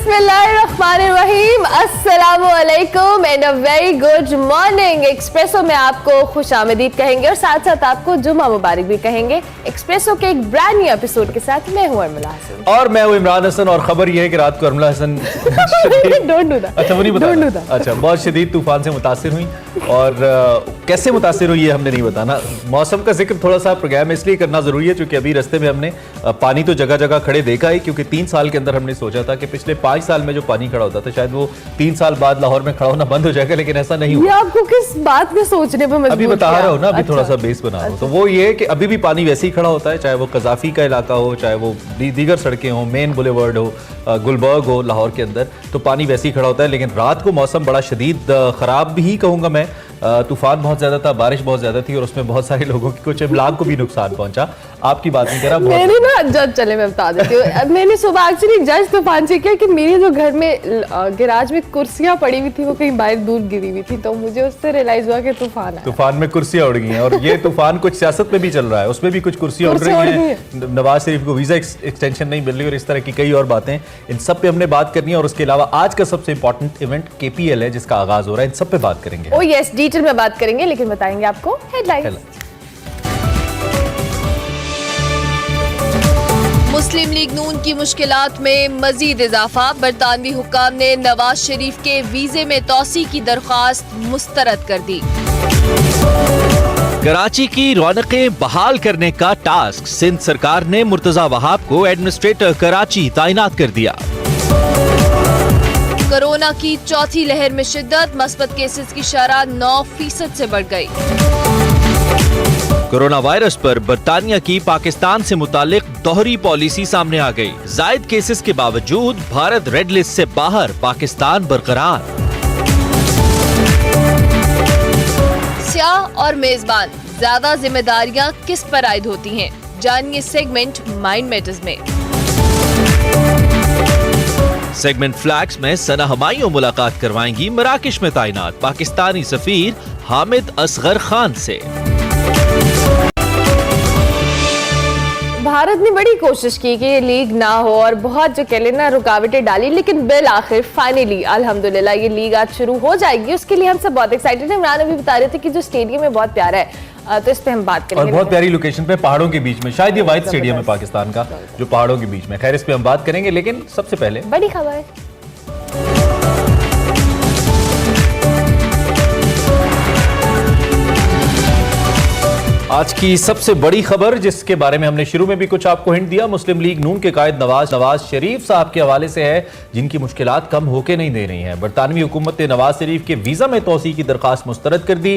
बिस्मिल्लाहिर्रहमानिर्रहीम, अस्सलामुअलैकुम and a very good morning. Espresso में आपको खुशामदीद कहेंगे और साथ साथ आपको जुम्मा मुबारक भी कहेंगे। एक्सप्रेसो के एक ब्रांड न्यू एपिसोड के साथ मैं हूं अरमला हसन और मैं हूं इमरान हसन। और खबर यह है कि रात को अरमला हसन डोंट डू दैट। अच्छा, वो नहीं बताना। अच्छा, बहुत शदीद तूफान से मुतासिर हुई और कैसे मुतासिर हुई ये हमने नहीं बताना। मौसम का जिक्र थोड़ा सा प्रोग्राम में इसलिए करना जरूरी है क्योंकि अभी रास्ते में हमने पानी तो जगह जगह खड़े देखा ही, क्योंकि 3 साल के अंदर हमने सोचा था कि पिछले 5 साल में जो पानी खड़ा होता था शायद वो 3 साल बाद लाहौर में खड़ा होना बंद हो जाएगा, लेकिन ऐसा नहीं हुआ। आपको किस बात में सोचने पे मजबूर अभी बता रहा हूँ ना, अभी थोड़ा सा बेस बना रहा हूँ। तो वो ये है कि अभी भी पानी वैसे ही खड़ा होता है, चाहे वो कजाफी का इलाका हो, चाहे वो दीगर सड़कें हो, मेन बुलेवर्ड हो, गुलबर्ग हो लाहौर के अंदर, तो पानी वैसे ही खड़ा होता है। लेकिन रात को मौसम बड़ा शदीद ख़राब भी कहूँगा मैं। तूफान बहुत ज्यादा था, बारिश बहुत ज्यादा थी और उसमें बहुत सारे लोगों की कुछ इमलाक को भी नुकसान पहुंचा। आपकी बात नहीं कर रहा। मैंने ना जज चले मैं बता देती हूँ। मैंने सुबह एक्चुअली जज तूफान से किया कि मेरे जो घर में गैराज में कुर्सियां पड़ी हुई थी वो कहीं बाहर दूर गिरी हुई थी, तो मुझे उससे रियलाइज हुआ कि तूफान में कुर्सियां उड़ गई हैं। और ये तूफान कुछ सियासत में भी चल रहा है, उसमें भी कुछ कुर्सियां उड़ रही हैं। नवाज शरीफ को वीजा एक्सटेंशन नहीं मिल रही और इस तरह की कई और बातें, इन सब पे हमने बात करनी है। और उसके अलावा आज का सबसे इंपॉर्टेंट इवेंट KPL है जिसका आगाज हो रहा है, इन सब पे बात करेंगे। ओह यस, डिटेल में बात करेंगे, लेकिन बताएंगे आपको हेडलाइंस। मुस्लिम लीग नून की मुश्किलात में मजीद इजाफा। बरतानवी हुक्काम ने नवाज शरीफ के वीजे में तौसी की दरख्वास्त मुस्तरद कर दी। कराची की रौनकें बहाल करने का टास्क सिंध सरकार ने मुर्तजा वहाब को एडमिनिस्ट्रेटर कराची तैनात कर दिया। कोरोना की चौथी लहर में शिद्दत, मस्बत केसेस की शरह 9% से बढ़ गई। कोरोना वायरस पर बरतानिया की पाकिस्तान से मुतालिक दोहरी पॉलिसी सामने आ गई। जायद केसेस के बावजूद भारत रेड लिस्ट से बाहर, पाकिस्तान बरकरार। स्याह और मेजबान, ज्यादा जिम्मेदारियां किस पर आयद होती हैं? जानिए सेगमेंट माइंड मैटर्स में। सेगमेंट फ्लैग्स में सना हमायूं मुलाकात करवाएंगी मराकश में तैनात पाकिस्तानी सफीर हामिद असगर खान से। भारत ने बड़ी कोशिश की कि ये लीग ना हो और बहुत जो कह लेना रुकावटें डाली, लेकिन बिल आखिर फाइनली अल्हम्दुलिल्लाह ये लीग आज शुरू हो जाएगी। उसके लिए हम सब बहुत एक्साइटेड हैं। इमरान अभी बता रहे थे कि जो स्टेडियम है बहुत प्यारा है, तो इस पे हम बात करेंगे। और बहुत प्यारी लोकेशन पे, पहाड़ों के बीच में, शायद ये वाइड स्टेडियम है पाकिस्तान का जो पहाड़ों के बीच में। खैर, इस पे हम बात करेंगे, लेकिन सबसे पहले बड़ी खबर। आज की सबसे बड़ी खबर, जिसके बारे में हमने शुरू में भी कुछ आपको हिंट दिया, मुस्लिम लीग नून के कायद नवाज शरीफ साहब के हवाले से है, जिनकी मुश्किलात कम होके नहीं दे रही हैं। बरतानवी हुकूमत ने नवाज शरीफ के वीजा में तोसी की दरखास्त मुस्तरद कर दी।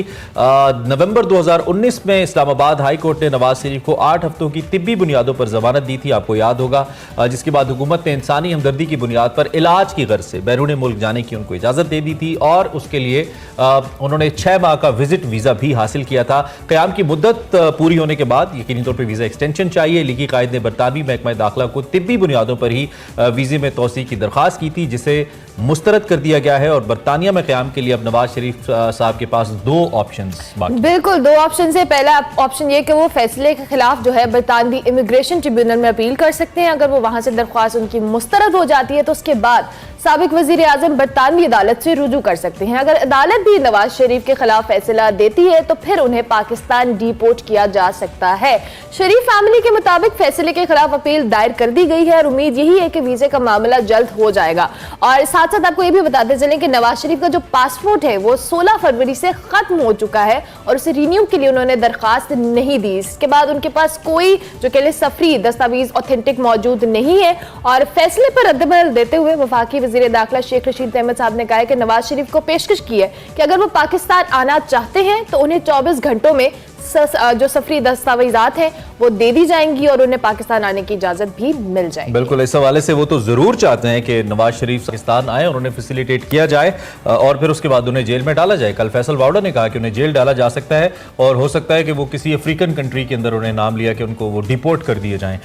नवंबर 2019 में इस्लामाबाद हाई कोर्ट ने नवाज शरीफ को 8 हफ्तों की तिब्बी बुनियादों पर जमानत दी थी, आपको याद होगा। जिसके बाद हुकूमत ने इंसानी हमदर्दी की बुनियाद पर इलाज की गर्ज से बैरून मुल्क जाने की उनको इजाजत दे दी थी और उसके लिए उन्होंने 6 माह का विजिट वीजा भी हासिल किया था। क़याम की मुद्दत पूरी होने के बाद यकीनी तौर पर वीजा एक्सटेंशन चाहिए। लीगी कायद ने बरतानवी महकमा दाखिला को तिब्बी बुनियादों पर ही वीजे में तोसी की दरखास्त की थी, जिसे मुस्तरद कर दिया गया है। और बरतानिया में क़याम के लिए अब नवाज शरीफ साहब के पास 2 ऑप्शंस बाकी। बिल्कुल 2 ऑप्शन है। पहला ऑप्शन ये कि वो फैसले के खिलाफ जो है बरतानवी इमिग्रेशन ट्रिब्यूनल में अपील कर सकते हैं। अगर वो वहां से दरख्वास्त उनकी मुस्तरद हो जाती है तो उसके बाद साबिक वजीर आजम बरतानवी अदालत से रुजू कर सकते हैं। अगर अदालत भी नवाज शरीफ के खिलाफ फैसला देती है तो फिर उन्हें पाकिस्तान डिपोर्ट किया जा सकता है। शरीफ फैमिली के मुताबिक फैसले के खिलाफ अपील दायर कर दी गई है और उम्मीद यही है कि वीजे का मामला जल्द हो जाएगा। और साथ साथ आपको ये भी बताते चलें कि नवाज शरीफ का जो पासपोर्ट है वो 16 फरवरी से खत्म हो चुका है और उसे रिन्यू के लिए उन्होंने दरखास्त नहीं दी। इसके बाद उनके पास कोई जो कह ले सफरी दस्तावेज ऑथेंटिक मौजूद नहीं है। और फैसले पर रद्द-ए-बदल देते हुए वफाकी वजीर दाखिला शेख रशीद अहमद साहब ने कहा है कि नवाज शरीफ को पेशकश की है कि अगर वो पाकिस्तान आना चाहते हैं तो उन्हें 24 घंटों में जो सफरी दस्तावेजात हैं वो दे दी जाएंगी और उन्हें पाकिस्तान आने की इजाजत भी मिल जाएगी। बिल्कुल, इस हवाले से वो तो जरूर चाहते हैं कि नवाज शरीफ पाकिस्तान आए और उन्हें फैसिलिटेट किया जाए और फिर उसके बाद उन्हें जेल में डाला जाए। कल फैसल वाउडा ने कहा कि उन्हें जेल डाला जा सकता है और हो सकता है कि वो किसी अफ्रीकन कंट्री के अंदर उन्हें नाम लिया कि उनको वो डिपोर्ट कर दिए जाएं।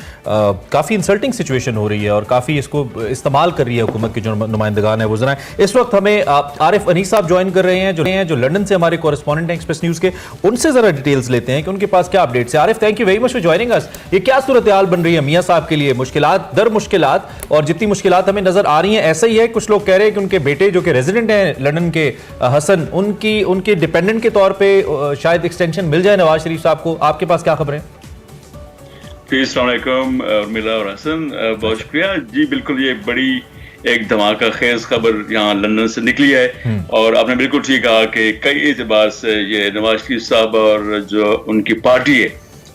काफ़ी इंसल्टिंग सिचुएशन हो रही है और काफ़ी इसको इस्तेमाल कर रही है हुकूमत की जो नुमाइंदगान है वो जरा। इस वक्त हमें आरिफ अनीस साहब ज्वाइन कर रहे हैं जो लंदन से हमारे कॉरेस्पॉन्डेंट हैं एक्सप्रेस न्यूज़ के। उनसे ज़रा डिटेल्स लेते हैं कि उनके पास क्या अपडेट्स है। Arif, thank you very much for joining us. ये क्या सूरत हाल बन रही है मियां साहब के लिए, मुश्किलात दर मुश्किलात, और जितनी मुश्किलात हमें नजर आ रही हैं ऐसा ही है। कुछ लोग कह रहे हैं कि उनके बेटे जो कि रेजिडेंट हैं लंदन के, हसन, उनके डिपेंडेंट के तौर पर शायद एक्सटेंशन मिल जाए नवाज शरीफ साहब को। आपके पास क्या खबर है? अस्सलाम वालेकुम उर्मिला और हसन, बहुत शुक्रिया जी। बिल्कुल, ये बड़ी एक धमाका खेज खबर यहाँ लंदन से निकली है और आपने बिल्कुल ठीक कहा कि कई एतबार से ये नवाज शरीफ साहब और जो उनकी पार्टी है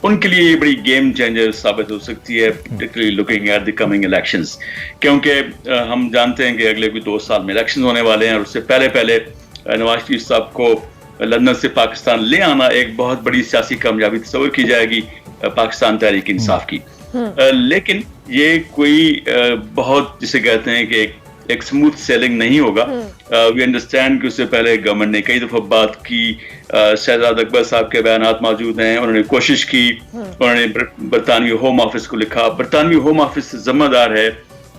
उनके लिए ये बड़ी गेम चेंजर साबित हो सकती है, particularly looking at the coming elections, क्योंकि हम जानते हैं कि अगले कोई 2 साल में इलेक्शन होने वाले हैं और उससे पहले नवाज शरीफ साहब को लंदन से पाकिस्तान ले आना एक बहुत बड़ी सियासी कामयाबी तस्वर की जाएगी पाकिस्तान तहरीक इंसाफ की। लेकिन ये कोई बहुत जिसे कहते हैं कि एक स्मूथ सेलिंग नहीं होगा। वी अंडरस्टैंड कि उससे पहले गवर्नमेंट ने कई दफा बात की, शहजाद अकबर साहब के बयानात मौजूद हैं, उन्होंने कोशिश की, उन्होंने बरतानवी होम ऑफिस को लिखा। बरतानवी होम ऑफिस जिम्मेदार है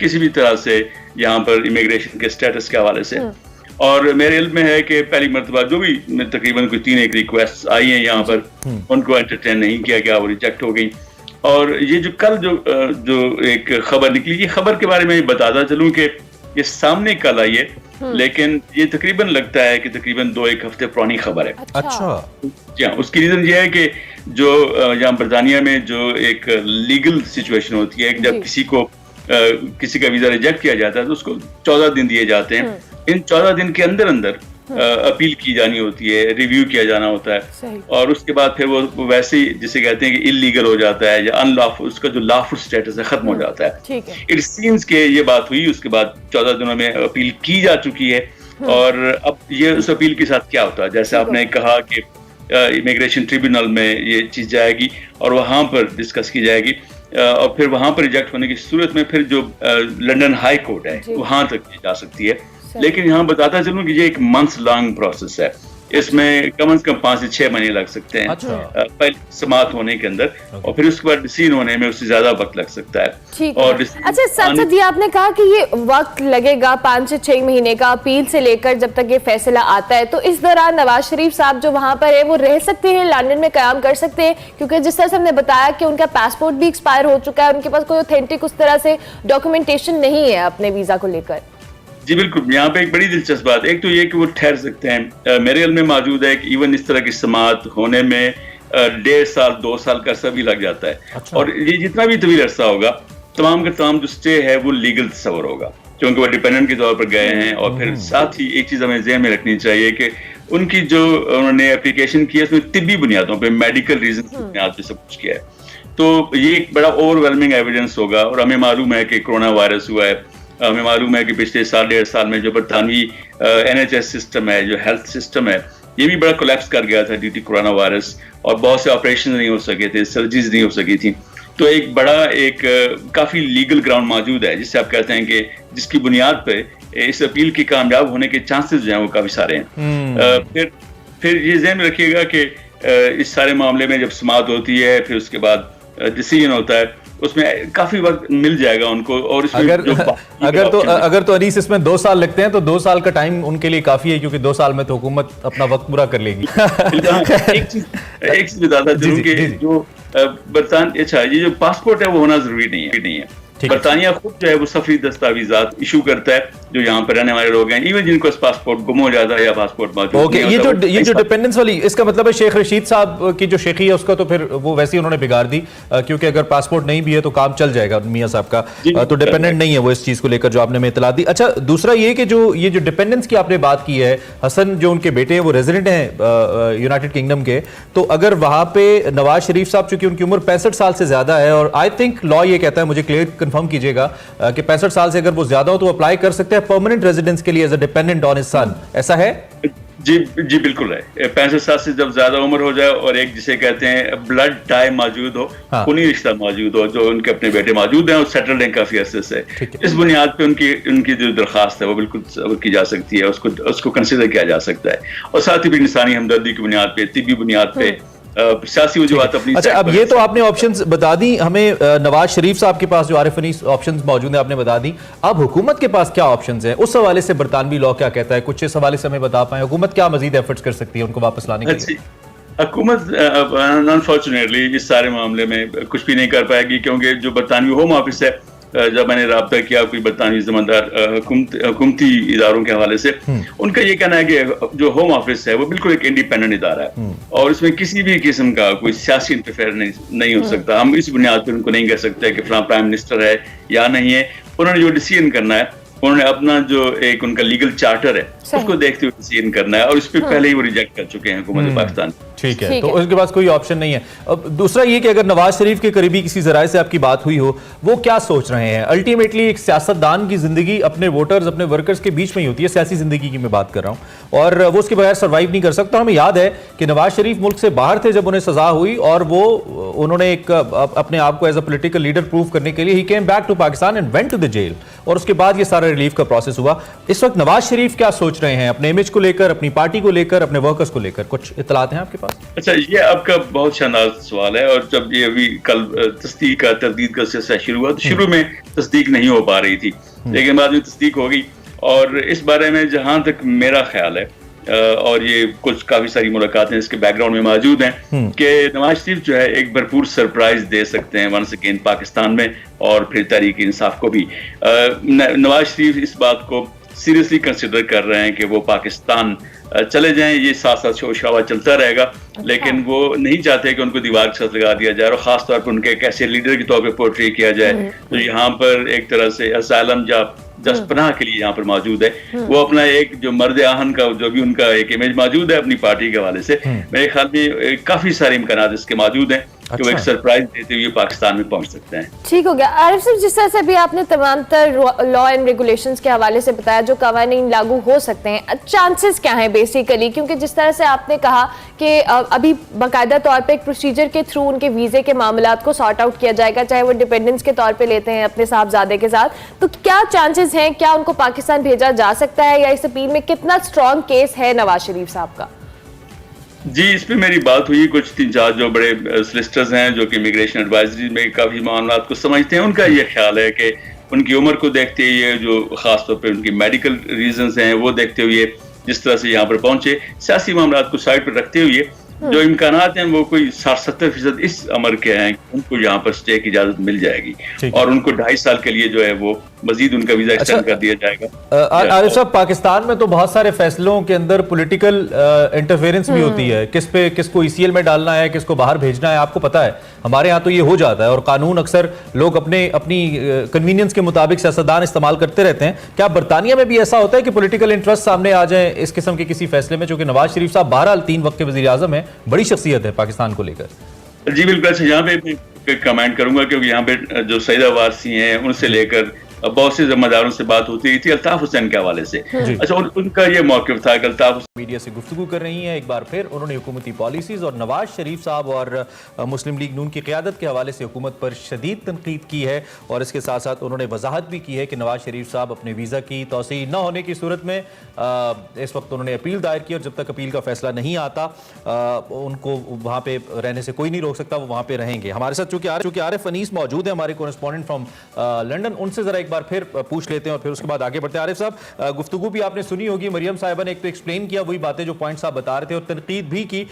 किसी भी तरह से यहाँ पर इमिग्रेशन के स्टेटस के हवाले से। और मेरे इल्म में है कि पहली मरतबा जो भी तकरीबन कोई 3 रिक्वेस्ट आई हैं यहाँ पर, उनको एंटरटेन नहीं किया गया, वो रिजेक्ट हो गई। और ये जो कल जो एक खबर निकली, ये खबर के बारे में बताता चलूं कि ये सामने कल आई है, लेकिन ये तकरीबन लगता है कि तकरीबन 2-1 हफ्ते पुरानी खबर है। अच्छा जी हाँ, उसकी रीजन ये है कि जो यहाँ बरतानिया में जो एक लीगल सिचुएशन होती है, जब किसी का वीजा रिजेक्ट किया जाता है तो उसको 14 दिन दिए जाते हैं। इन 14 दिन के अंदर अपील की जानी होती है, रिव्यू किया जाना होता है, और उसके बाद फिर वो वैसे ही जिसे कहते हैं कि इलीगल हो जाता है या अनलॉफुल, उसका जो लॉफुल स्टेटस है खत्म हो जाता है। इट सीम्स के ये बात हुई, उसके बाद 14 दिनों में अपील की जा चुकी है। और अब ये उस अपील के साथ क्या होता है, जैसे आपने कहा कि इमिग्रेशन ट्रिब्यूनल में ये चीज जाएगी और वहां पर डिस्कस की जाएगी, और फिर वहां पर रिजेक्ट होने की सूरत में फिर जो लंदन हाई कोर्ट है वहां तक जा सकती है। लेकिन यहाँ बताता चलूं कि ये एक मंथ्स लॉन्ग प्रोसेस है, इसमें कम से कम 5 से 6 महीने लग सकते हैं। पहले समाप्त होने के अंदर और फिर उसके बाद डिसीजन होने में उससे ज्यादा वक्त लग सकता है। और अच्छा साथ जी, आपने कहा कि ये वक्त लगेगा 5 से 6 महीने का अपील से लेकर जब तक ये फैसला आता है, तो इस दौरान नवाज शरीफ साहब जो वहां पर है वो रह सकते हैं, लंदन में कयाम कर सकते हैं? क्योंकि जिस तरह से हमने बताया कि उनका पासपोर्ट भी एक्सपायर हो चुका है, उनके पास कोई ऑथेंटिक उस तरह से डॉक्यूमेंटेशन नहीं है अपने वीजा को लेकर। जी बिल्कुल, यहाँ पे एक बड़ी दिलचस्प बात, एक तो ये कि वो ठहर सकते हैं। मेरे इल्म में मौजूद है कि इवन इस तरह की समाअत होने में 1.5 साल 2 साल का अरसा भी लग जाता है। और ये जितना भी तवील अरसा होगा, तमाम का तमाम जो स्टे है वो लीगल तस्वर होगा, क्योंकि वो डिपेंडेंट के तौर पर गए हैं। और फिर साथ ही एक चीज हमें ज़हन में रखनी चाहिए कि उनकी जो उन्होंने एप्लीकेशन की है उसमें तिब्बी बुनियादों पर, मेडिकल रीजन की बुनियाद पर सब कुछ किया है। तो ये एक बड़ा ओवरवेलमिंग एविडेंस होगा। और हमें मालूम है कि कोरोना वायरस हुआ है, हमें मालूम है कि पिछले 1.5 साल में जो बरतानवी NHS सिस्टम है, जो हेल्थ सिस्टम है, ये भी बड़ा कोलैप्स कर गया था ड्यू टू कोरोना वायरस, और बहुत से ऑपरेशन नहीं हो सके थे, सर्जरीज नहीं हो सकी थी। तो एक बड़ा काफी लीगल ग्राउंड मौजूद है जिससे आप कहते हैं कि जिसकी बुनियाद पे इस अपील की कामयाब होने के चांसेस जो हैं वो काफी सारे हैं। फिर ये ध्यान में रखिएगा कि इस सारे मामले में जब समाअत होती है, फिर उसके बाद डिसीजन होता है, उसमें काफी वक्त मिल जाएगा उनको। और इसमें अगर तो अनीस इसमें 2 साल लगते हैं तो 2 साल का टाइम उनके लिए काफी है, क्योंकि 2 साल में तो हुकूमत अपना वक्त पूरा कर लेगी। एक चीज बताता चलूं कि जो बरतानिया, अच्छा ये जो पासपोर्ट है वो होना जरूरी नहीं है। बरतानिया खुद जो है वो सफरी दस्तावेजात इशू करता है जो यहाँ पर रहने वाले लोग हैं, इवन जिनको पासपोर्ट गुम हो जाता है या पासपोर्ट मौजूद नहीं होता। ये जो डिपेंडेंस वाली, इसका मतलब है शेख रशीद साहब की जो शेखी है उसका तो फिर वो वैसे ही उन्होंने बिगाड़ दी, क्योंकि अगर पासपोर्ट नहीं भी है तो काम चल जाएगा मियां साहब का, तो डिपेंडेंट नहीं है वो इस चीज को लेकर जो आपने हमें इतला दी। अच्छा, दूसरा ये कि ये जो डिपेंडेंस की आपने बात की है, हसन जो उनके बेटे हैं वो रेजिडेंट हैं यूनाइटेड किंगडम के, तो अगर वहां पे नवाज शरीफ साहब, चूंकि उनकी उम्र 65 साल से ज्यादा है, और आई थिंक लॉ ये कहता है, मुझे क्लियर कंफर्म कीजिएगा कि 65 साल से अगर वो ज्यादा हो तो अप्लाई कर सकते हैं परमानेंट रेजिडेंस के लिए as a dependent on his son, ऐसा है? जी बिल्कुल है। 65 साल से जब ज्यादा उम्र हो जाए और एक जिसे कहते हैं ब्लड टाई मौजूद हो, खूनी रिश्ता मौजूद हो, जो उनके अपने बेटे मौजूद हैं और सेटल्ड हैं काफी अरसे से, इस बुनियाद पे उनकी जो दरखास्त है वो बिल्कुल की जा सकती है, उसको कंसिडर किया जा सकता है। और साथ ही भी इंसानी हमदर्दी की बुनियाद पे, तिब्बी बुनियाद पे, सियासी वजूहात अपनी। अच्छा, अब ये तो आपने ऑप्शंस बता दी हमें, नवाज शरीफ साहब के पास जो आरिफ अनीस ऑप्शंस मौजूद हैं आपने बता दी, अब हुकूमत के पास क्या ऑप्शंस हैं? उस हवाले से बरतानवी लॉ क्या कहता है? कुछ इस हवाले से हमें बता पाएं, हुकूमत क्या मजीद एफर्ट्स कर सकती है उनको वापस लाने के लिए? हुकूमत अनफॉर्चुनेटली इस सारे मामले में कुछ भी नहीं कर पाएगी, क्योंकि जो बरतानवी होम ऑफिस है, जब मैंने रब्ता किया कोई बरतानवी जिम्मेदार हुकूमती इदारों के हवाले से, उनका ये कहना है कि जो होम ऑफिस है वो बिल्कुल एक इंडिपेंडेंट इदारा है और इसमें किसी भी किस्म का कोई सियासी इंटरफेयर नहीं हो सकता। हम इस बुनियाद पर उनको नहीं कह सकते कि फलां प्राइम मिनिस्टर है या नहीं है। उन्होंने जो डिसीजन करना है, उन्होंने अपना जो एक उनका लीगल चार्टर है उसको देखते हुए डिसीजन करना है, और इस पे पहले ही वो रिजेक्ट कर चुके हैं हुकूमत पाकिस्तान। ठीक है, तो उसके पास कोई ऑप्शन नहीं है। अब दूसरा ये कि अगर नवाज शरीफ के करीबी किसी जराए से आपकी बात हुई हो, वो क्या सोच रहे हैं? अल्टीमेटली एक सियासतदान की जिंदगी अपने वोटर्स, अपने वर्कर्स के बीच में ही होती है, सियासी जिंदगी की मैं बात कर रहा हूं, और वो उसके बगैर सर्वाइव नहीं कर सकता। हमें याद है कि नवाज शरीफ मुल्क से बाहर थे जब उन्हें सजा हुई, और वो उन्होंने एक अपने आप को as a political leader prove करने के लिए ही came back to Pakistan and went to the jail, और उसके बाद ये सारा रिलीफ का प्रोसेस हुआ। इस वक्त नवाज शरीफ क्या सोच रहे हैं अपने इमेज को लेकर, अपनी पार्टी को लेकर, अपने वर्कर्स को लेकर? कुछ इत्तलात हैं आपके पास? अच्छा, ये आपका बहुत शानदार सवाल है, और जब ये अभी कल तस्दीक का तरदीद का सिलसिला शुरू हुआ, तो शुरू में तस्दीक नहीं हो पा रही थी, लेकिन बाद में तस्दीक हो गई। और इस बारे में जहां तक मेरा ख्याल है, और ये कुछ काफी सारी मुलाकातें इसके बैकग्राउंड में मौजूद हैं, कि नवाज शरीफ जो है एक भरपूर सरप्राइज दे सकते हैं वंस अगेन पाकिस्तान में, और फिर तहरीक इंसाफ को भी। नवाज शरीफ इस बात को सीरियसली कंसिडर कर रहे हैं कि वो पाकिस्तान चले जाएं, ये साथ साथ शोर-शराबा चलता रहेगा, लेकिन वो नहीं चाहते कि उनको दीवार के साथ लगा दिया जाए, और खासतौर पर उनके एक ऐसे लीडर के तौर पे पोर्ट्रे किया जाए तो यहाँ पर एक तरह से असालम जस पनाह के लिए यहाँ पर मौजूद है। वो अपना एक जो मर्द आहन का जो भी उनका एक इमेज मौजूद है अपनी पार्टी के हवाले से, मेरे ख्याल में काफी सारे इम्कानात इसके मौजूद हैं कि वो एक सरप्राइज देते हुए पाकिस्तान में पहुंच सकते हैं। ठीक हो गया। आरिफ साहब, जिस तरह से भी आपने तमाम तर लॉ एंड रेगुलेशंस के हवाले से बताया जो कवानीन लागू हो सकते हैं, चांसेस क्या हैं बेसिकली? क्योंकि जिस तरह से आपने कहा कि अभी बाकायदा तौर पे एक प्रोसीजर के थ्रू उनके वीजे के मामलात को सॉर्ट आउट किया जाएगा, चाहे वो डिपेंडेंस के तौर पे लेते हैं अपने साहबजादे के साथ, तो क्या चांसेस हैं? क्या उनको पाकिस्तान भेजा जा सकता है, या इस अपील में कितना स्ट्रॉन्ग केस है नवाज शरीफ साहब का? जी, इस पे मेरी बात हुई कुछ 3-4 जो बड़े सोलिसिटर्स हैं जो कि इमिग्रेशन एडवाइजरी में काफी मामलात को समझते हैं। उनका ये ख्याल है कि उनकी उम्र को देखते हुए, जो खासतौर पे उनकी मेडिकल रीजंस हैं वो देखते हुए, जिस तरह से यहाँ पर पहुंचे, सियासी मामलात को साइड पर रखते हुए, जो इम्कानात हैं वो कोई 60-70% इस अमर के हैं उनको यहाँ पर स्टे की इजाजत मिल जाएगी, और उनको 2.5 साल के लिए जो है वो मजीद उनका वीजा एक्सटेंड कर दिया जाएगा। आरिफ साहब, पाकिस्तान में तो बहुत सारे फैसलों के अंदर पॉलिटिकल इंटरफेरेंस भी होती है, किसको ईसीएल में डालना है, किसको बाहर भेजना है, आपको पता है। हमारे यहाँ तो ये हो जाता है, और कानून अक्सर लोग अपनी कन्वीनियंस के मुताबिक सियासतदान इस्तेमाल करते रहते हैं। क्या बरतानिया में भी ऐसा होता है कि पॉलिटिकल इंटरेस्ट सामने आ जाए इस किस्म के किसी फैसले में? चूंकि नवाज शरीफ साहब बहरहाल 3 वक्त के वजीर आजम है, बड़ी शख्सियत है पाकिस्तान को लेकर। जी बिल्कुल, यहाँ पे कमेंट करूंगा, क्योंकि यहाँ पे जो सईदा वारसी हैं उनसे लेकर बहुत से जिम्मेदारों से बात होती थी अल्ताफ हुसैन के हवाले से। अच्छा, उनका ये मौक़िफ़ था कि अल्ताफ मीडिया से गुफ्तगू कर रही हैं। एक बार फिर उन्होंने हुकूमती पॉलिसीज और नवाज शरीफ साहब और मुस्लिम लीग नून की क़यादत के हवाले से हुकूमत पर शदीद तनकीद की है, और इसके साथ साथ उन्होंने वजाहत भी की है कि नवाज शरीफ साहब अपने वीज़ा की तोसी न होने की सूरत में इस वक्त उन्होंने अपील दायर की, और जब तक अपील का फैसला नहीं आता उनको वहाँ पे रहने से कोई नहीं रोक सकता, वो वहाँ पे रहेंगे। हमारे साथ चूंकि आरिफ अनीस मौजूद है, हमारे कोरेस्पोंडेंट फ्रॉम लंदन, उनसे जरा एक बार फिर पूछ लेते हैं और फिर उसके बाद आगे बढ़ते हैं। आरिफ साहब, गुफ्तगू भी आपने सुनी होगी, मरियम साहिबा ने एक तो एक्सप्लेन किया वही बातें जो पॉइंट्स आप बता रहे थे, और तनकीद भी की।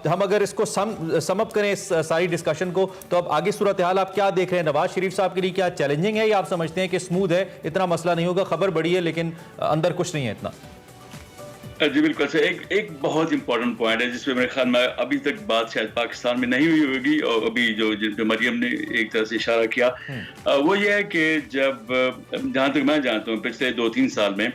हम अगर इसको सम अप करें इस सारी डिस्कशन को, तो अब आगे सूरत हाल आप क्या देख रहे हैं? नवाज शरीफ साहब के लिए क्या चैलेंजिंग है, या आप समझते हैं कि स्मूथ है, इतना मसला नहीं होगा, खबर बड़ी है लेकिन अंदर कुछ नहीं है इतना? जी बिल्कुल से एक बहुत इंपॉर्टेंट पॉइंट है जिसपे मेरे ख्याल में अभी तक बात शायद पाकिस्तान में नहीं हुई होगी, और अभी जिन पे मरियम ने एक तरह से इशारा किया, वो ये है कि जब जहाँ तक मैं जानता हूँ पिछले 2-3 साल में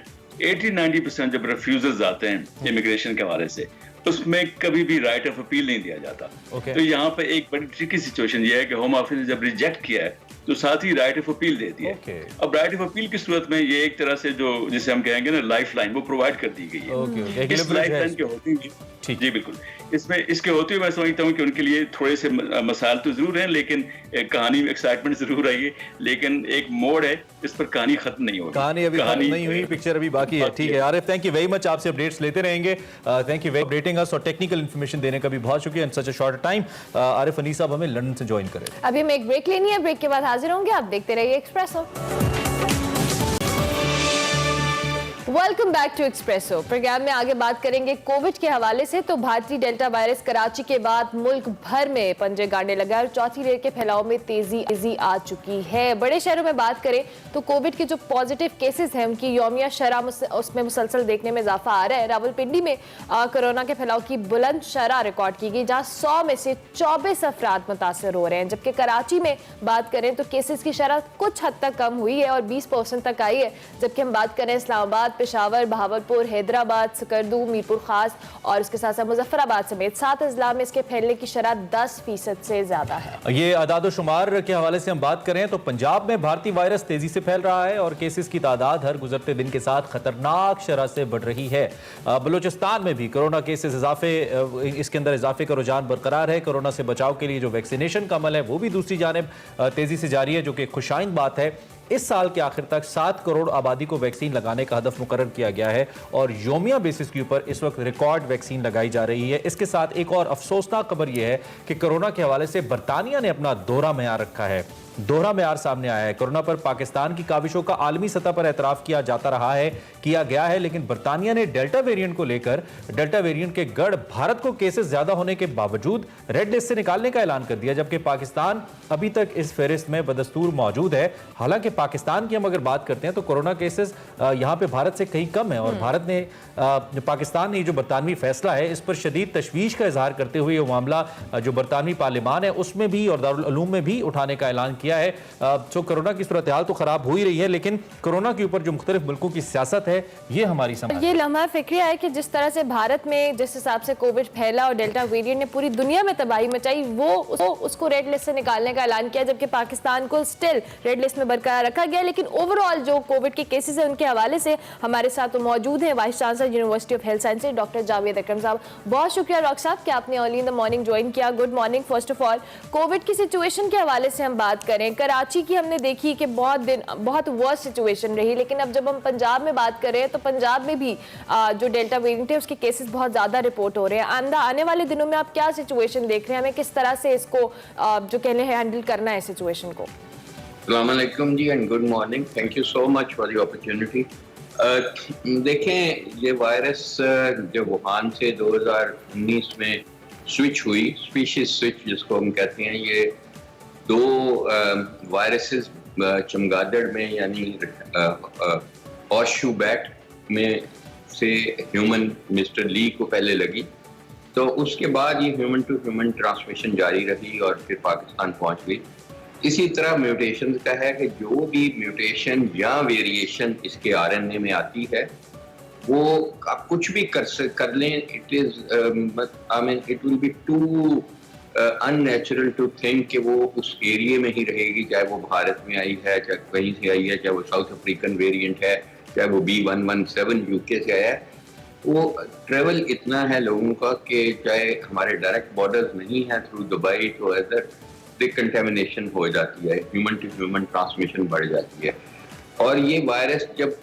80-90% जब रिफ्यूजल्स आते हैं इमिग्रेशन के हवाले से, उसमें कभी भी राइट ऑफ अपील नहीं दिया जाता। तो यहाँ पे एक बड़ी ट्रिकी सिचुएशन ये है कि होम ऑफिस ने जब रिजेक्ट किया है तो साथ ही राइट ऑफ अपील देती है। अब राइट ऑफ अपील की सूरत में ये एक तरह से जो जिसे हम कहेंगे ना लाइफ लाइन, वो प्रोवाइड कर दी गई है। इस लाइफ लाइन के होते हुए, जी बिल्कुल, इसके होते हुए मैं समझता हूँ कि उनके लिए थोड़े से मसाइल तो जरूर हैं, लेकिन कहानी एक्साइटमेंट जरूर आई है, लेकिन एक मोड़ है, इस पर कहानी खत्म नहीं होगी। कहानी अभी खत्म नहीं हुई, पिक्चर अभी बाकी है। ठीक है Arif, thank you very much, आपसे अपडेट्स लेते रहेंगे। Thank you very updating us, और टेक्निकल इन्फॉर्मेशन देने का भी बहुत शुक्रिया in such a short time. Arif Anees साहब हमें लंदन से ज्वाइन करें। अभी हमें एक ब्रेक लेनी है, ब्रेक के बाद हाजिर होंगे, आप देखते रहिए Expresso. Welcome back to Expresso. Programme में आगे बात करेंगे कोविड के हवाले से। तो भारतीय डेल्टा वायरस कराची के बाद मुल्क भर में पंजे गाड़ने लगा और चौथी लहर के फैलाव में तेजी आ चुकी है। बड़े शहरों में बात करें तो कोविड के जो पॉजिटिव केसेस हैं उनकी यौमिया शरह उसमें मुसलसल देखने में इजाफा आ रहा है। रावलपिंडी में कोरोना के फैलाव की बुलंद शरह रिकॉर्ड की गई, जहां 100 में से 24 अफराद मुतासर हो रहे हैं। जबकि कराची में बात करें तो केसेस की शरह कुछ हद तक कम हुई है और 20% तक आई है। जबकि हम बात करें इस्लामाबाद, पेशावर, बहावलपुर, हैदराबाद, सकरदू, मीरपुर खास और इसके साथ साथ मुजफ्फराबाद समेत 7 अजला में इसके फैलने की शरह 10% से ज्यादा है। ये आदाद-ओ-शुमार के हवाले से हम बात करें तो पंजाब में भारतीय वायरस तेजी से फैल रहा है और केसेस की तादाद हर गुजरते दिन के साथ खतरनाक शरह से बढ़ रही है। बलूचिस्तान में भी कोरोना केसेस इसके अंदर इजाफे का रुझान बरकरार है। कोरोना से बचाव के लिए जो वैक्सीनेशन का अमल है वो भी दूसरी जानिब तेजी से जारी है, जो कि खुशाइंद बात है। इस साल के आखिर तक 7 करोड़ आबादी को वैक्सीन लगाने का हदफ मुकर्रर किया गया है और योमिया बेसिस के ऊपर इस वक्त रिकॉर्ड वैक्सीन लगाई जा रही है। इसके साथ एक और अफसोसनाक खबर यह है कि कोरोना के हवाले से बरतानिया ने अपना दोहरा मेयार रखा है। दोहरा मेयार सामने आया है। कोरोना पर पाकिस्तान की काविशों का आलमी सतह पर एतराफ किया गया है, लेकिन बरतानिया ने डेल्टा वेरिएंट को लेकर डेल्टा वेरिएंट के गढ़ भारत को केसेस ज्यादा होने के बावजूद रेड लिस्ट से निकालने का ऐलान कर दिया, जबकि पाकिस्तान अभी तक इस फहरिस्त में बदस्तूर मौजूद है। हालांकि पाकिस्तान की हम अगर बात करते हैं तो कोरोना केसेस यहां पे भारत से कहीं कम है और भारत ने पाकिस्तान ने जो बरतानवी फैसला है इस पर शदीद तशवीश का इजहार करते हुए ये मामला जो बरतानवी पार्लिमान है उसमें भी और दारुल उलूम में भी उठाने का ऐलान किया है। तो कोरोना की सूरत हाल तो खराब हो ही रही है, लेकिन कोरोना के ऊपर जो मुख्तलिफ मुल्कों की सियासत है ये हमारी समझ। ये लम्हा फिक्रिया है कि जिस तरह से भारत में जिस हिसाब से कोविड फैला और डेल्टा वेरिएंट ने पूरी दुनिया में तबाही मचाई, वो उसको रेड लिस्ट से निकालने का ऐलान किया, जबकि पाकिस्तान को स्टिल रेड लिस्ट में बरकरार रखा गया। लेकिन ओवरऑल जो कोविड के केसेस है उनके हवाले से हमारे साथ मौजूद है vice chancellor university of health sciences doctor Javed Akram साहब। बहुत शुक्रिया डॉक्टर साहब कि आपने early in the morning join किया। Good morning. First of all covid की सिचुएशन के हवाले से हम बात करें, कराची की हमने देखी कि बहुत वर्स्ट सिचुएशन रही, लेकिन अब जब हम पंजाब में बात करें तो पंजाब में भी जो डेल्टा वेरिएंट है उसके केसेस बहुत ज्यादा रिपोर्ट हो रहे हैं। आने वाले दिनों में आप क्या सिचुएशन देख रहे हैं, हमें किस तरह से इसको जो कहने हैं हैंडल करना है सिचुएशन को? अस्सलाम वालेकुम जी and good morning. Thank you so much for the opportunity. देखें, ये वायरस जो वुहान से 2019 में स्विच हुई, स्पीशीज स्विच जिसको हम कहते हैं, ये 2 वायरसेस चमगादड़ में यानी हॉर्सशू बैट में से ह्यूमन मिस्टर ली को पहले लगी, तो उसके बाद ये ह्यूमन टू ह्यूमन ट्रांसमिशन जारी रही और फिर पाकिस्तान पहुंच गई। इसी तरह म्यूटेशन का है कि जो भी म्यूटेशन या वेरिएशन इसके आरएनए में आती है वो आप कुछ भी कर लें, it will be too unnatural to think कि वो उस एरिया में ही रहेगी, चाहे वो भारत में आई है, चाहे कहीं से आई है, चाहे वो साउथ अफ्रीकन वेरिएंट है, चाहे वो B117 यूके से आया है। वो ट्रेवल इतना है लोगों का कि चाहे हमारे डायरेक्ट बॉर्डर्स नहीं है थ्रू दुबई तो अदर डिकंटेमिनेशन हो जाती है, ह्यूमन टू ह्यूमन ट्रांसमिशन बढ़ जाती है। और ये वायरस जब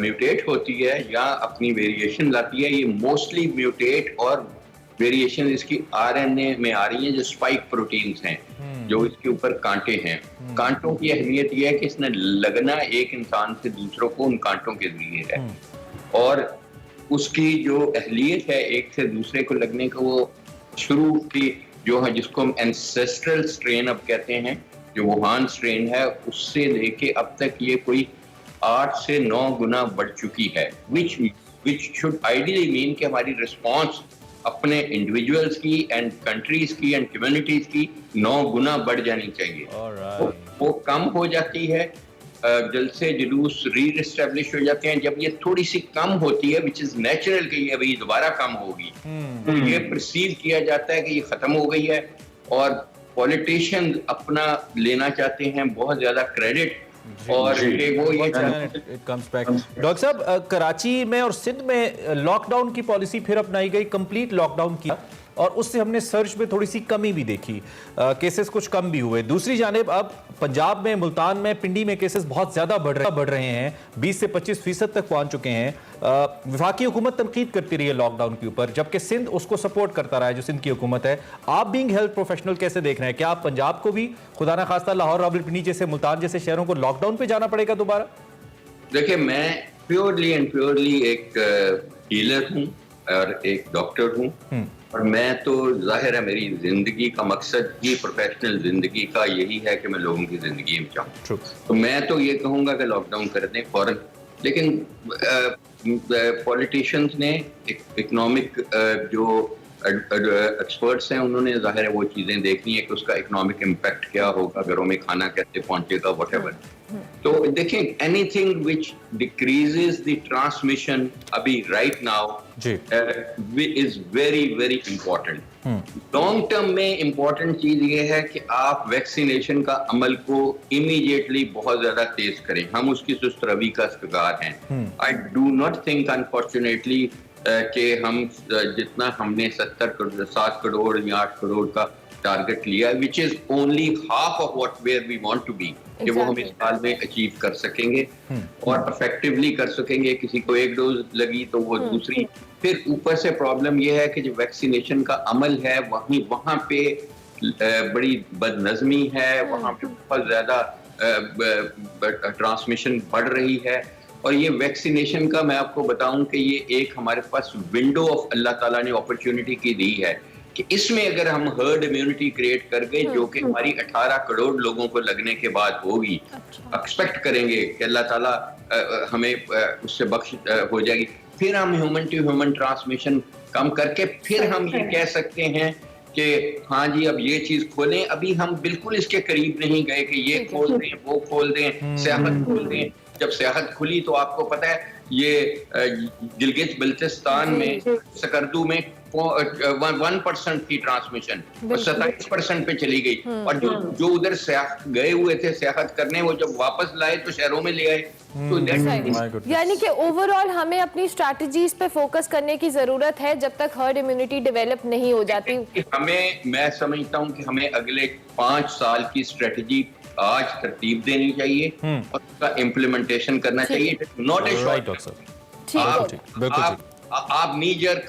म्यूटेट होती है या अपनी वेरिएशन लाती है, ये मोस्टली म्यूटेट और वेरिएशन इसकी आरएनए में आ रही है, जो स्पाइक प्रोटीन्स हैं, जो इसके ऊपर कांटे हैं। कांटों की अहमियत यह है कि इसने लगना एक इंसान से दूसरों को उन कांटों के जरिए है और उसकी जो अहलियत है एक से दूसरे को लगने का, वो शुरू की जो है जिसको हम एंसेस्ट्रल स्ट्रेन अब कहते हैं, जो वुहान स्ट्रेन है, उससे लेके अब तक ये कोई 8 से 9 गुना बढ़ चुकी है, विच शुड आइडियली मीन कि हमारी रिस्पॉन्स अपने इंडिविजुअल्स की एंड कंट्रीज की एंड कम्युनिटीज की 9 गुना बढ़ जानी चाहिए। वो कम हो जाती है, जलसे जुलूस री-एस्टैब्लिश हो जाते हैं। जब ये थोड़ी सी कम होती है, विच इज नेचुरल कि ये अभी दोबारा कम होगी, तो ये परसीव किया जाता है कि ये खत्म हो गई है और पॉलिटिशियंस अपना लेना चाहते हैं बहुत ज्यादा क्रेडिट और वो ये डॉक्टर साहब, कराची में और सिंध में लॉकडाउन की पॉलिसी फिर अपनाई गई, कंप्लीट लॉकडाउन किया और उससे हमने सर्च में थोड़ी सी कमी भी देखी, केसेस कुछ कम भी हुए। दूसरी जानिब अब पंजाब में, मुल्तान में, पिंडी में केसेस बहुत ज्यादा बढ़ रहे हैं, 20 से 25% तक पहुंच चुके हैं। वफाकी हुकूमत तनकीद करती रही है लॉकडाउन के ऊपर, जबकि सिंध उसको सपोर्ट करता रहा है, जो सिंध की हुकूमत है। आप बीइंग हेल्थ प्रोफेशनल कैसे देख रहे हैं? क्या आप पंजाब को भी खुदा ना खास्ता लाहौर, रावलपिंडी जैसे, मुल्तान जैसे शहरों को लॉकडाउन पे जाना पड़ेगा दोबारा? देखिए, मैं प्योरली एंड प्योरली एक हीलर हूँ और एक डॉक्टर हूँ, और मैं तो जाहिर है मेरी जिंदगी का मकसद ही, प्रोफेशनल जिंदगी का यही है कि मैं लोगों की जिंदगी में चाहूँ। तो मैं तो ये कहूँगा कि लॉकडाउन कर दें फौरन, लेकिन पॉलिटिशियंस ने, इकोनॉमिक जो एक्सपर्ट्स हैं, उन्होंने जाहिर है वो चीजें देखनी है कि उसका इकोनॉमिक इम्पैक्ट क्या होगा, घरों में खाना कैसे पहुंचेगा, व्हाटएवर। तो देखें, anything which decreases the transmission अभी right now is very very important. Long term में इंपॉर्टेंट चीज ये है कि आप वैक्सीनेशन का अमल को इमीडिएटली बहुत ज्यादा तेज करें। हम उसकी सुस्त रवि का शिकार हैं। I do not think unfortunately कि हम जितना हमने 7 करोड़ या 8 करोड़ का टारगेट लिया, which is only half of what where we want to be, कि वो हम इस साल में अचीव कर सकेंगे और इफेक्टिवली कर सकेंगे। किसी को एक डोज लगी तो वो दूसरी। फिर ऊपर से प्रॉब्लम ये है कि जो वैक्सीनेशन का अमल है वहाँ पे बड़ी बदनज़मी है, वहाँ पे बहुत ज्यादा ट्रांसमिशन बढ़ रही है। और ये वैक्सीनेशन का मैं आपको बताऊं कि ये एक हमारे पास विंडो ऑफ अल्लाह ताला ने अपॉर्चुनिटी की दी है कि इसमें अगर हम हर्ड इम्यूनिटी क्रिएट कर गए, जो कि हमारी 18 करोड़ लोगों को लगने के बाद होगी, एक्सपेक्ट करेंगे कि अल्लाह ताला हमें उससे बख्श हो जाएगी, फिर हम ह्यूमन टू ह्यूमन ट्रांसमिशन कम करके फिर हम ये कह सकते हैं कि हाँ जी अब ये चीज खोलें। अभी हम बिल्कुल इसके करीब नहीं गए कि ये खोल दें, वो खोल दें, सियाहत खोल दें। जब सियाहत खुली तो आपको पता है ये गिलगित बल्तिस्तान में सकर्दू में 1% की ट्रांसमिशन और 27% पे चली गई। और जो उधर गए हुए थे सियाहत करने, वो जब वापस लाए तो शहरों में ले आए। तो यानी कि ओवरऑल हमें अपनी स्ट्रैटेजीज पे फोकस करने की जरूरत है जब तक हर्ड इम्यूनिटी डेवलप नहीं हो जाती। मैं समझता हूँ कि हमें अगले 5 साल की स्ट्रेटजी आज तरतीब देनी चाहिए और उसका इम्प्लीमेंटेशन करना चाहिए। नॉट ए शॉर्ट आप नीजर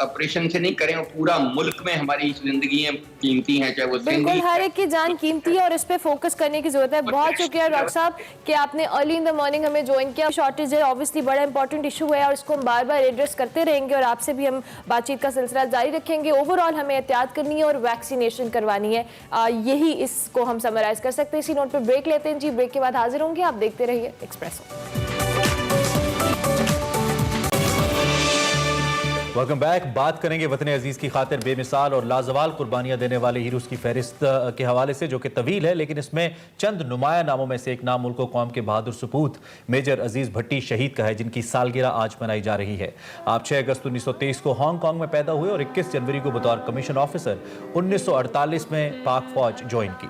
ऑपरेशन से नहीं करें। पूरा मुल्क में हमारी जिंदगियां कीमती हैं, चाहे वो बिल्कुल हर एक की जान कीमती है और इस पे फोकस करने की जरूरत है। बहुत शुक्रिया डॉक्टर साहब कि आपने अर्ली इन द मॉर्निंग हमें ज्वाइन किया। शॉर्टेज है ऑब्वियसली बड़ा इंपॉर्टेंट इशू है और इसको हम बार बार एड्रेस करते रहेंगे और आपसे भी हम बातचीत का सिलसिला जारी रखेंगे। ओवरऑल हमें एहतियात करनी है और वैक्सीनेशन करवानी है, यही इसको हम समराइज कर सकते हैं। इसी नोट पर ब्रेक लेते हैं जी, ब्रेक के बाद हाजिर होंगे। आप देखते रहिए एक्सप्रेसो। Welcome back. बात करेंगे वतन अजीज की खातिर बेमिसाल और लाजवाल कुर्बानियां देने वाले हीरोज की फहरिस्त के हवाले से, जो कि तवील है, लेकिन इसमें चंद नुमाया नामों में से एक नाम मुल्क कौम के बहादुर सपूत मेजर अजीज भट्टी शहीद का है, जिनकी सालगिरह आज मनाई जा रही है। आप 6 अगस्त 1923 को हांगकांग में पैदा हुए और 21 जनवरी को बतौर कमीशन ऑफिसर 1948 में पाक फौज ज्वाइन की।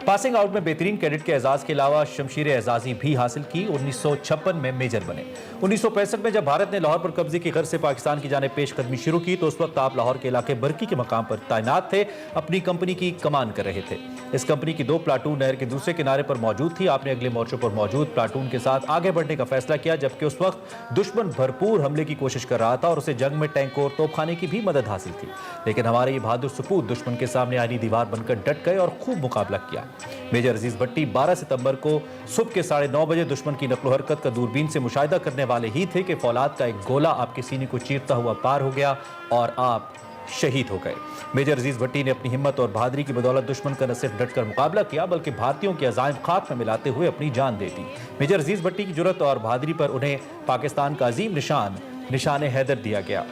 पासिंग आउट में बेहतरीन कैडेट के एजाज के अलावा शमशीर एजाजी भी हासिल की। 1956 में मेजर बने। 1965 में जब भारत ने लाहौर पर कब्जे की गर्ज से पाकिस्तान की जाने पेशकदमी शुरू की तो उस वक्त आप लाहौर के इलाके बरकी के मकाम पर तैनात थे, अपनी कंपनी की कमान कर रहे थे। इस कंपनी की 2 प्लाटून नहर के दूसरे किनारे पर मौजूद थी। आपने अगले मोर्चों पर मौजूद प्लाटून के साथ आगे बढ़ने का फैसला किया, जबकि उस वक्त दुश्मन भरपूर हमले की कोशिश कर रहा था और उसे जंग में टैंक और तोपखाने की भी मदद हासिल थी। लेकिन हमारे ये बहादुर सपूत दुश्मन के सामने आनी दीवार बनकर डट गए और खूब मुकाबला किया। मेजर अजीज भट्टी 12 सितंबर को सुबह के 9:30 बजे दुश्मन की नकलो हरकत का दूरबीन से मुशाहिदा करने वाले ही थे कि फौलाद का एक गोला आपके सीने को चीरता हुआ पार हो गया और आप शहीद हो गए। मेजर अजीज भट्टी ने अपनी हिम्मत और बहादुरी की बदौलत दुश्मन का न सिर्फ डटकर मुकाबला किया, बल्कि भारतीयों के अज़ाइम खाक में मिलाते हुए अपनी जान दे दी। मेजर अजीज भट्टी की जुर्रत और बहादुरी पर उन्हें पाकिस्तान का अजीम निशान, निशान हैदर दिया गया।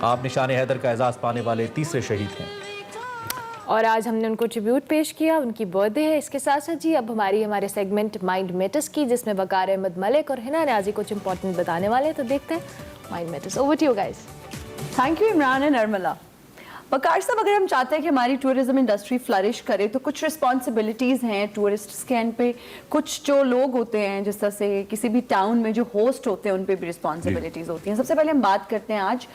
आप निशान हैदर का एजाज पाने वाले तीसरे शहीद हैं और आज हमने उनको ट्रिब्यूट पेश किया। उनकी बर्थडे है। इसके साथ साथ जी अब हमारे सेगमेंट माइंड मैटर्स की, जिसमें वकार अहमद मलिक और हिना न्याजी कुछ इंपॉर्टेंट बताने वाले हैं, तो देखते हैं mind matters. Over to you guys. Thank you Imran and Nirmala. Waqar साहब, अगर हम चाहते हैं कि हमारी टूरिज्म इंडस्ट्री फ्लरिश करे तो कुछ रिस्पॉन्सिबिलिटीज़ हैं टूरिस्ट्स के एंड पे। कुछ जो लोग होते हैं, जिस तरह से किसी भी टाउन में जो होस्ट होते हैं, उन पे भी रिस्पॉन्सिबिलिटीज़ होती हैं। सबसे पहले हम बात करते हैं आज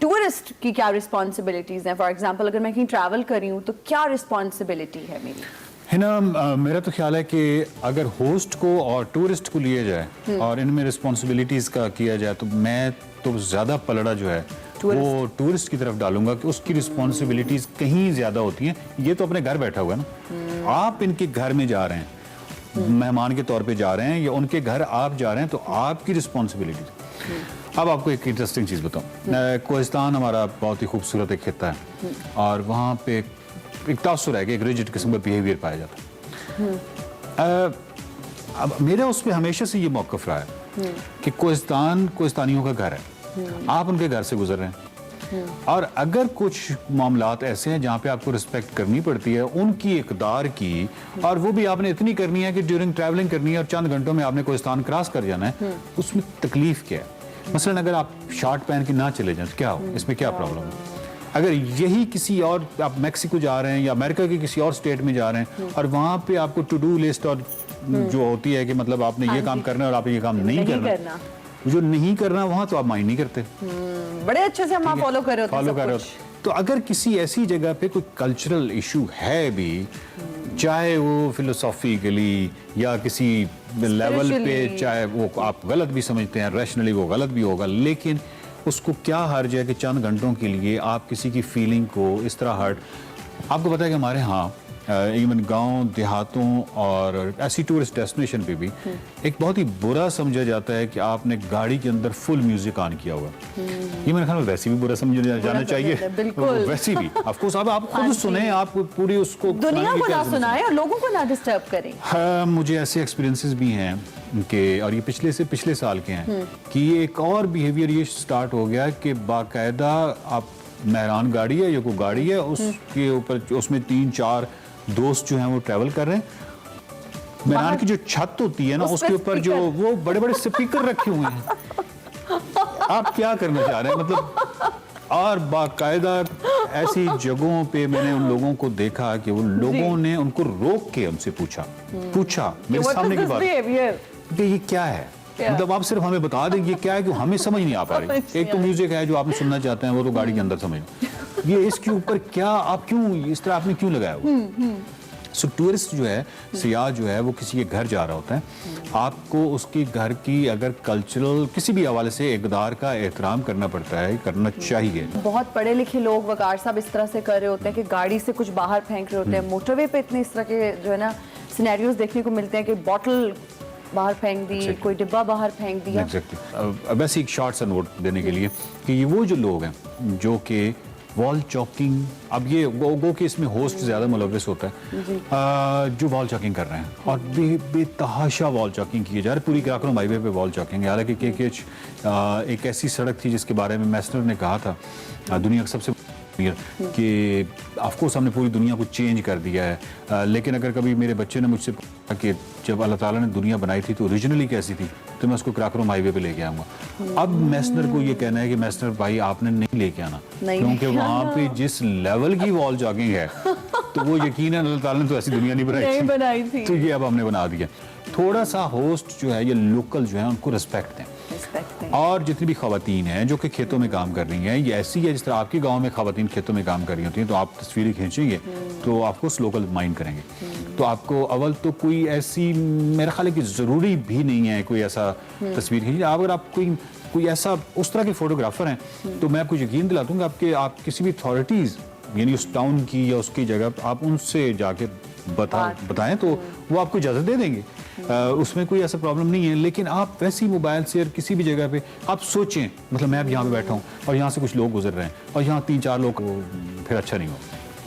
टूरिस्ट की क्या रिस्पॉन्सिबिलिटीज़ हैं। फॉर एग्जाम्पल, अगर मैं कहीं ट्रैवल कर रही हूँ तो क्या रिस्पॉन्सिबिलिटी है मेरी? है ना, मेरा तो ख्याल है कि अगर होस्ट को और टूरिस्ट को लिए जाए और इनमें रिस्पॉन्सिबिलिटीज़ का किया जाए तो मैं तो ज़्यादा पलड़ा जो है वो टूरिस्ट की तरफ डालूंगा कि उसकी रिस्पॉन्सिबिलिटीज कहीं ज्यादा होती हैं। ये तो अपने घर बैठा हुआ है ना, आप इनके घर में जा रहे हैं, मेहमान के तौर पे जा रहे हैं या उनके घर आप जा रहे हैं, तो आपकी रिस्पॉन्सिबिलिटी। अब आपको एक इंटरेस्टिंग चीज़ बताऊँ, कोहिस्तान हमारा बहुत ही खूबसूरत एक खित्ता है और वहाँ पे एक तासुर है कि एक रिजिड किस्म का बिहेवियर पाया जाता है। अब मेरा उस पर हमेशा से ये मौक़िफ़ रहा है कि कोहिस्तान कोहिस्तानियों का घर है, आप उनके घर से गुजर रहे हैं और अगर कुछ मामलात ऐसे हैं जहाँ पे आपको रिस्पेक्ट करनी पड़ती है उनकी इक़दार की, और वो भी आपने इतनी करनी है कि ड्यूरिंग ट्रैवलिंग करनी है और चंद घंटों में आपने कोहिस्तान क्रॉस कर जाना है, उसमें तकलीफ क्या है? मसलन अगर आप शॉर्ट पहन के ना चले जाएं तो क्या हो, इसमें क्या प्रॉब्लम है? अगर यही किसी और, आप मैक्सिको जा रहे हैं या अमेरिका के किसी और स्टेट में जा रहे हैं और वहाँ पे आपको टू डू लिस्ट और जो होती है कि मतलब आपने ये काम करना है और आप ये काम नहीं करना, जो नहीं करना वहाँ तो आप माइंड नहीं करते, बड़े अच्छे से हम फॉलो कर रहे होते हैं सब कुछ। तो अगर किसी ऐसी जगह पे कोई कल्चरल इशू है भी, चाहे वो फिलोसॉफिकली या किसी लेवल पे, चाहे वो आप गलत भी समझते हैं, रैशनली वो गलत भी होगा, लेकिन उसको क्या हर्ज है कि चंद घंटों के लिए आप किसी की फीलिंग को इस तरह हर्ट। आपको पता है कि हमारे यहाँ इवन गांव देहातों और ऐसी टूरिस्ट डेस्टिनेशन पे भी एक बहुत ही बुरा समझा जाता है कि आपने गाड़ी के अंदर फुल म्यूजिक ऑन किया हुआ। ये मेरे ख्याल में वैसे भी बुरा समझा जाना चाहिए, बिल्कुल। वैसे भी ऑफ कोर्स आप खुद सुने, आप पूरी उसको दुनिया को ना सुनाएं और लोगों को ना डिस्टर्ब करें। हाँ, मुझे ऐसे एक्सपीरियंसेस भी हैं कि, और ये पिछले साल के हैं कि ये एक और बिहेवियर ये स्टार्ट हो गया कि बाकायदा आप मेहरान गाड़ी है या कोई गाड़ी है, उसके ऊपर उसमें 3-4 दोस्त जो हैं वो ट्रैवल कर रहे हैं, मेहरान की जो छत होती है ना उसके ऊपर जो वो बड़े बड़े स्पीकर रखे हुए हैं। आप क्या करना चाह रहे हैं मतलब? और बाकायदा ऐसी जगहों पे मैंने उन लोगों को देखा कि वो लोगों ने उनको रोक के हमसे पूछा मेरे सामने की बात कि ये क्या है, मतलब आप सिर्फ हमें बता दें ये क्या है, कि हमें समझ नहीं आ पा रही। एक तो म्यूजिक है जो आपने सुनना चाहते हैं वो तो गाड़ी के अंदर समझ, ये इसके ऊपर क्या, आप क्यों इस तरह आपने क्यों लगाया हुआ? सो टूरिस्ट जो है, सियाह जो है, वो किसी के घर जा रहा होता है, आपको उसके घर की अगर कल्चरल किसी भी हवाले से इक़दार का एहतराम करना पड़ता है, करना चाहिए। बहुत पढ़े लिखे लोग वकार साहब इस तरह से कर रहे होते हैं कि गाड़ी से कुछ बाहर फेंक रहे होते हैं, मोटरवे पे इतने इस तरह के जो है ना सिनेरियोज देखने को मिलते हैं कि बॉटल बाहर फेंक दी, कोई डिब्बा बाहर फेंक दिया। एग्जैक्टली। वैसे एक शॉर्ट सा नोट देने के लिए कि ये वो जो लोग हैं जो कि वॉल चॉकिंग, अब ये गो के इसमें होस्ट ज़्यादा मुलविस होता है, जो वॉल चॉकिंग कर रहे हैं और बेतहाशा वॉल चॉकिंग की जा रही है। पूरी कराकरम हाईवे पे वॉल चॉकिंग है। हालांकि KKH एक ऐसी सड़क थी जिसके बारे में मैस्टर ने कहा था दुनिया का सबसे कि ऑफकोर्स हमने पूरी दुनिया को चेंज कर दिया है, लेकिन अगर कभी मेरे बच्चे ने मुझसे पूछा कि जब अल्लाह ताला ने दुनिया बनाई थी तो ओरिजिनली कैसी थी, तो मैं उसको कराकरम हाईवे पे लेके आऊँगा। अब मैस्टर को ये कहना है कि मैस्टर भाई आपने नहीं लेके आना, क्योंकि वहाँ पे जिस लेवल की वॉल जॉगिंग है तो वो यकीन है अल्लाह ताला ने तो ऐसी दुनिया नहीं बनाई थी, तो ये अब हमने बना दिया। थोड़ा सा होस्ट जो है, ये लोकल जो है, उनको रिस्पेक्ट दें। और जितनी भी खवातीन हैं जो कि खेतों में काम कर रही हैं, ये ऐसी है जिस तरह आपके गांव में खवातीन खेतों में काम कर रही होती हैं, तो आप तस्वीरें खींचेंगे तो आपको लोकल माइंड करेंगे। तो आपको अव्वल तो कोई ऐसी, मेरा ख्याल है कि ज़रूरी भी नहीं है कोई ऐसा तस्वीर खींचिए। अगर आप कोई ऐसा उस तरह के फोटोग्राफर हैं तो मैं आपको यकीन दिला दूँगा आप किसी भी अथॉरिटीज़ यानी उस टाउन की या उसकी जगह आप उनसे जाके बताएं तो वो आपको इजाज़त दे देंगे, उसमें कोई ऐसा प्रॉब्लम नहीं है। लेकिन आप वैसी मोबाइल से किसी भी जगह पे आप सोचें, मतलब मैं अब यहाँ पे बैठा हूँ और यहाँ से कुछ लोग गुजर रहे हैं और यहाँ 3-4 लोग, फिर अच्छा नहीं हो।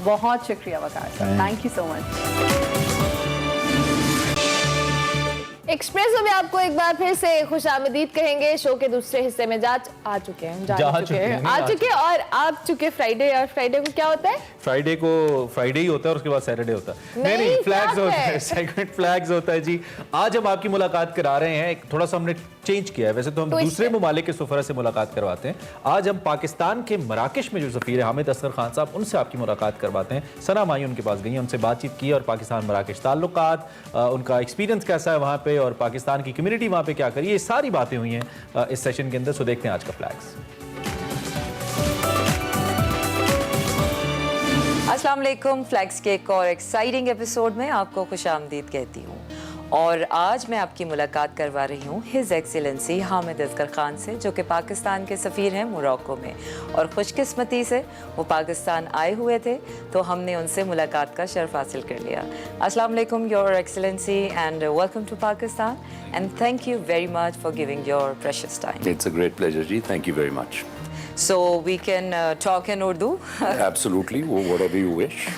बहुत शुक्रिया वकार साहब, thank you so much. Espresso में आपको एक बार फिर से खुशामदीद कहेंगे। शो के दूसरे हिस्से में आ चुके और आप चुके फ्राइडे। और फ्राइडे को क्या होता है? फ्राइडे को फ्राइडे ही होता है और उसके बाद सैटरडे होता है। नहीं, फ्लैग्स होता है, सेगमेंट फ्लैग्स होता है जी। आज हम आपकी मुलाकात करा रहे हैं, थोड़ा सा हमने चेंज किया है। वैसे तो हम दूसरे ममालिक के सफरा से मुलाकात करवाते हैं, आज हम पाकिस्तान के मराकश में जो सफीर है हामिद असगर खान साहब, उनसे आपकी मुलाकात करवाते हैं। सना माई उनके पास गई, उनसे बातचीत की और पाकिस्तान मराकश ताल्लुकात, उनका एक्सपीरियंस कैसा है वहाँ पे और पाकिस्तान की कम्युनिटी वहाँ पे क्या करी, ये सारी बातें हुई हैं इस सेशन के अंदर। सो देखते हैं आज का फ्लैग्स। अस्सलाम वालेकुम। फ्लैग्स के एक और एक्साइटिंग एपिसोड में आपको खुशामदीद कहती हूँ। और आज मैं आपकी मुलाकात करवा रही हूँ हिज एक्सीलेंसी हामिद असगर खान से, जो कि पाकिस्तान के सफ़ीर हैं मोरक्को में। और खुशकिस्मती से वो पाकिस्तान आए हुए थे, तो हमने उनसे मुलाकात का शर्फ हासिल कर लिया। अस्सलाम वालेकुम your excellency and welcome to Pakistan and thank you very much for giving your precious time. It's a great pleasure, Ji. Thank you very much. So we can talk in Urdu. Absolutely, whatever you wish.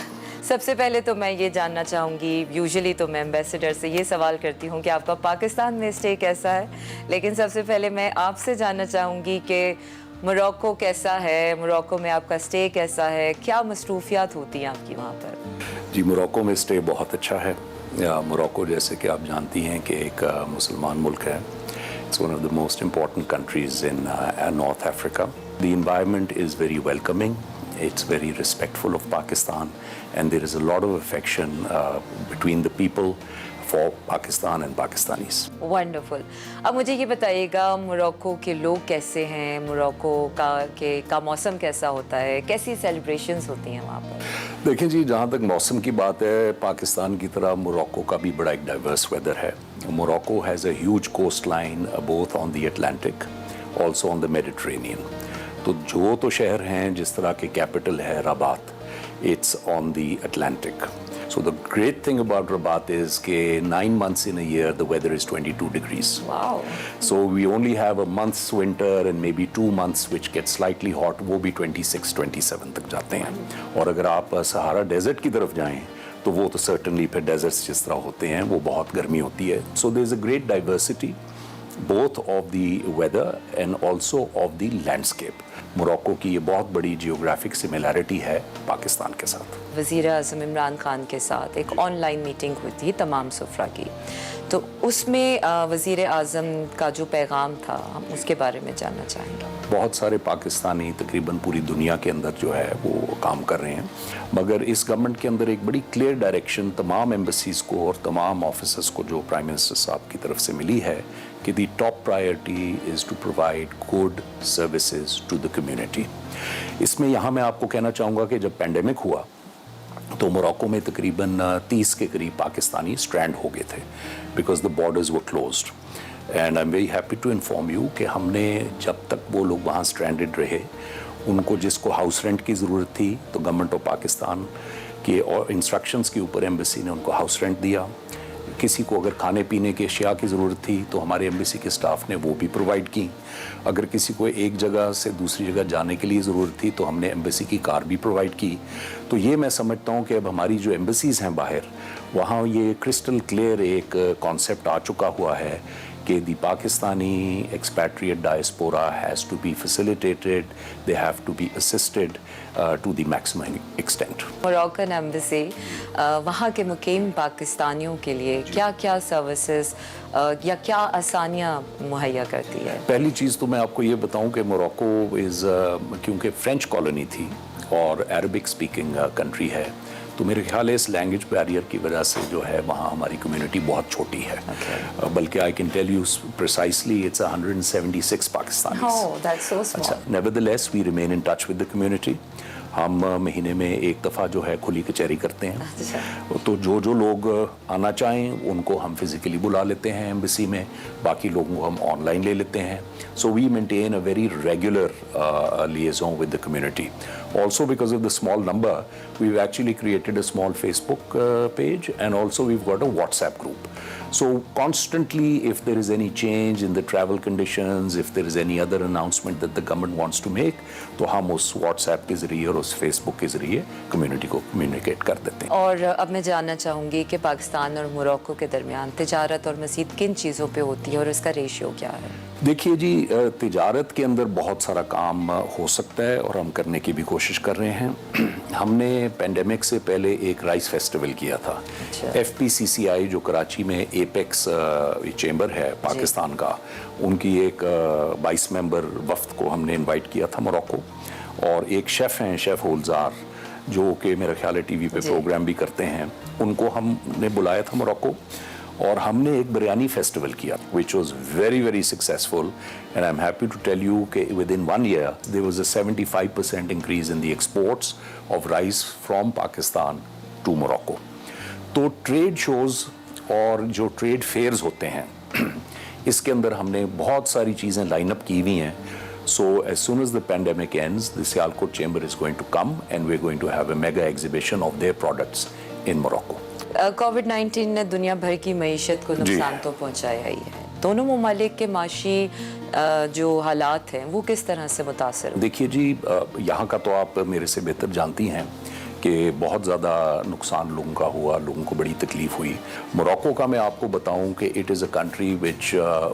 सबसे पहले तो मैं ये जानना चाहूँगी, usually तो मैं ambassador से ये सवाल करती हूँ कि आपका पाकिस्तान में स्टे कैसा है, लेकिन सबसे पहले मैं आपसे जानना चाहूँगी कि मोरक्को कैसा है, मोरक्को में आपका स्टे कैसा है, क्या मसरूफियात होती हैं आपकी वहाँ पर? जी, मोरक्को में स्टे बहुत अच्छा है। मोरक्को जैसे कि आप जानती हैं कि एक मुसलमान मुल्क है। It's one of the most important countries in North Africa. The environment is very welcoming. It's very respectful of Pakistan, and there is a lot of affection between the people for Pakistan and Pakistanis. Wonderful. अब मुझे ये बताइएगा, Morocco के लोग कैसे हैं, Morocco का मौसम कैसा होता है, कैसी सेलिब्रेशंस होती हैं वहाँ पर? देखिए जी, जहाँ तक मौसम की बात है, पाकिस्तान की तरह मोरक्को का भी बड़ा एक डाइवर्स वेदर है। Morocco has a huge coast line both on the Atlantic, also on the Mediterranean. तो जो तो शहर हैं, जिस तरह के कैपिटल है Rabat, it's on the Atlantic. So the great thing about Rabat is that 9 months in a year the weather is 22 degrees. Wow. So we only have a month's winter and maybe 2 months which get slightly hot, वो भी 26-27 तक जाते हैं। और अगर आप Sahara desert की तरफ जाएं तो वो तो certainly फिर डेजर्ट्स जिस तरह होते हैं वो बहुत गर्मी होती है। So there is a great diversity both of the weather and also of the landscape. Morocco की ये बहुत बड़ी जियोग्राफिक सिमिलैरिटी है पाकिस्तान के साथ। वज़ीर आज़म इमरान खान के साथ एक ऑनलाइन मीटिंग हुई थी तमाम सुफरा की, तो उसमें वज़ीर आज़म का जो पैगाम था हम उसके बारे में जानना चाहेंगे। बहुत सारे पाकिस्तानी तकरीबन पूरी दुनिया के अंदर जो है वो काम कर रहे हैं, मगर इस गवर्नमेंट के अंदर एक बड़ी क्लियर डायरेक्शन तमाम एम्बेसीज़ को और तमाम ऑफिसर्स को जो प्राइम मिनिस्टर साहब की तरफ से मिली है कि the top priority is to provide good services to the community. इसमें यहाँ मैं आपको कहना चाहूँगा कि जब पेंडेमिक हुआ तो मोरक्को में तकरीबन 30 के करीब पाकिस्तानी स्ट्रैंड हो गए थे because the borders were closed. And I am very happy to inform you कि हमने जब तक वो लोग वहाँ स्ट्रैंडेड रहे, उनको जिसको हाउस रेंट की ज़रूरत थी तो गवर्नमेंट ऑफ पाकिस्तान के और इंस्ट्रक्शंस के ऊपर एम्बेसी ने उनको हाउस रेंट दिया। किसी को अगर खाने पीने के अशिया की ज़रूरत थी तो हमारे एम्बेसी के स्टाफ ने वो भी प्रोवाइड की। अगर किसी को एक जगह से दूसरी जगह जाने के लिए ज़रूरत थी तो हमने एम्बेसी की कार भी प्रोवाइड की। तो ये मैं समझता हूँ कि अब हमारी जो एम्बेसीज़ हैं बाहर, वहाँ ये क्रिस्टल क्लियर एक कॉन्सेप्ट आ चुका हुआ है कि the Pakistani expatriate diaspora has to be facilitated, they have to be assisted to the maximum extent. Moroccan embassy वहाँ के मुकीम पाकिस्तानियों के लिए क्या क्या सर्विसेज या क्या आसानियाँ मुहैया करती है? पहली चीज़ तो मैं आपको ये बताऊं कि मोरक्को इज़ क्योंकि फ्रेंच कॉलोनी थी और अरबिक स्पीकिंग कंट्री है, तो मेरे ख्याल है इस लैंग्वेज बैरियर की वजह से जो है वहाँ हमारी कम्युनिटी बहुत छोटी है। बल्कि I can tell you precisely it's 176 Pakistanis. Oh, that's so small. अच्छा, nevertheless we remain in touch with the community. हम महीने में एक दफ़ा जो है खुली कचहरी करते हैं, तो जो लोग आना चाहें उनको हम फिज़िकली बुला लेते हैं एम्बेसी में, बाकी लोगों को हम ऑनलाइन ले लेते हैं। So we maintain a very regular liaison with the community. Also because of the small number, we've actually created a small Facebook page and also we've got a WhatsApp group. So constantly if there is any change in the travel conditions, if there is any other announcement that the government wants to make, तो हम उस WhatsApp के ज़रिए और उस Facebook के ज़रिए community को कम्युनिकेट कर देते हैं। और अब मैं जानना चाहूँगी कि पाकिस्तान और मोरक्को के दरमियान तिजारत और मज़ीद किन चीज़ों पे होती है और इसका रेशियो क्या है? देखिए जी, तिजारत के अंदर बहुत सारा काम हो सकता है और हम करने की भी कोशिश कर रहे हैं। हमने पेंडेमिक से पहले एक राइस फेस्टिवल किया था। FPCCI जो कराची में एपेक्स चेंबर है पाकिस्तान का, उनकी एक 22 मेंबर वफ्द को हमने इनवाइट किया था मोरक्को, और एक शेफ़ हैं, शेफ़ होलजार, जो कि मेरा ख्याल है TV पे प्रोग्राम भी करते हैं, उनको हमने बुलाया था मोरक्को और हमने एक बिरयानी फेस्टिवल किया which was very very successful and I'm happy to tell you कि within 1 year there was a 75% increase in the exports of rice from Pakistan to Morocco. तो ट्रेड शोज़ और जो ट्रेड फेयर्स होते हैं इसके अंदर हमने बहुत सारी चीज़ें लाइन अप की हुई हैं. So as soon as the pandemic ends, the Sialkot Chamber is going to come and we're going to have a mega exhibition of their products in Morocco. कोविड-19 ने दुनिया भर की मईशत को नुकसान तो पहुंचाया ही है. दोनों ममालिक के माशी जो हालात हैं वो किस तरह से मुतासर हुए? देखिए जी, यहाँ का तो आप मेरे से बेहतर जानती हैं कि बहुत ज़्यादा नुकसान लोगों का हुआ, लोगों को बड़ी तकलीफ हुई. मोरक्को का मैं आपको बताऊं कि it is a country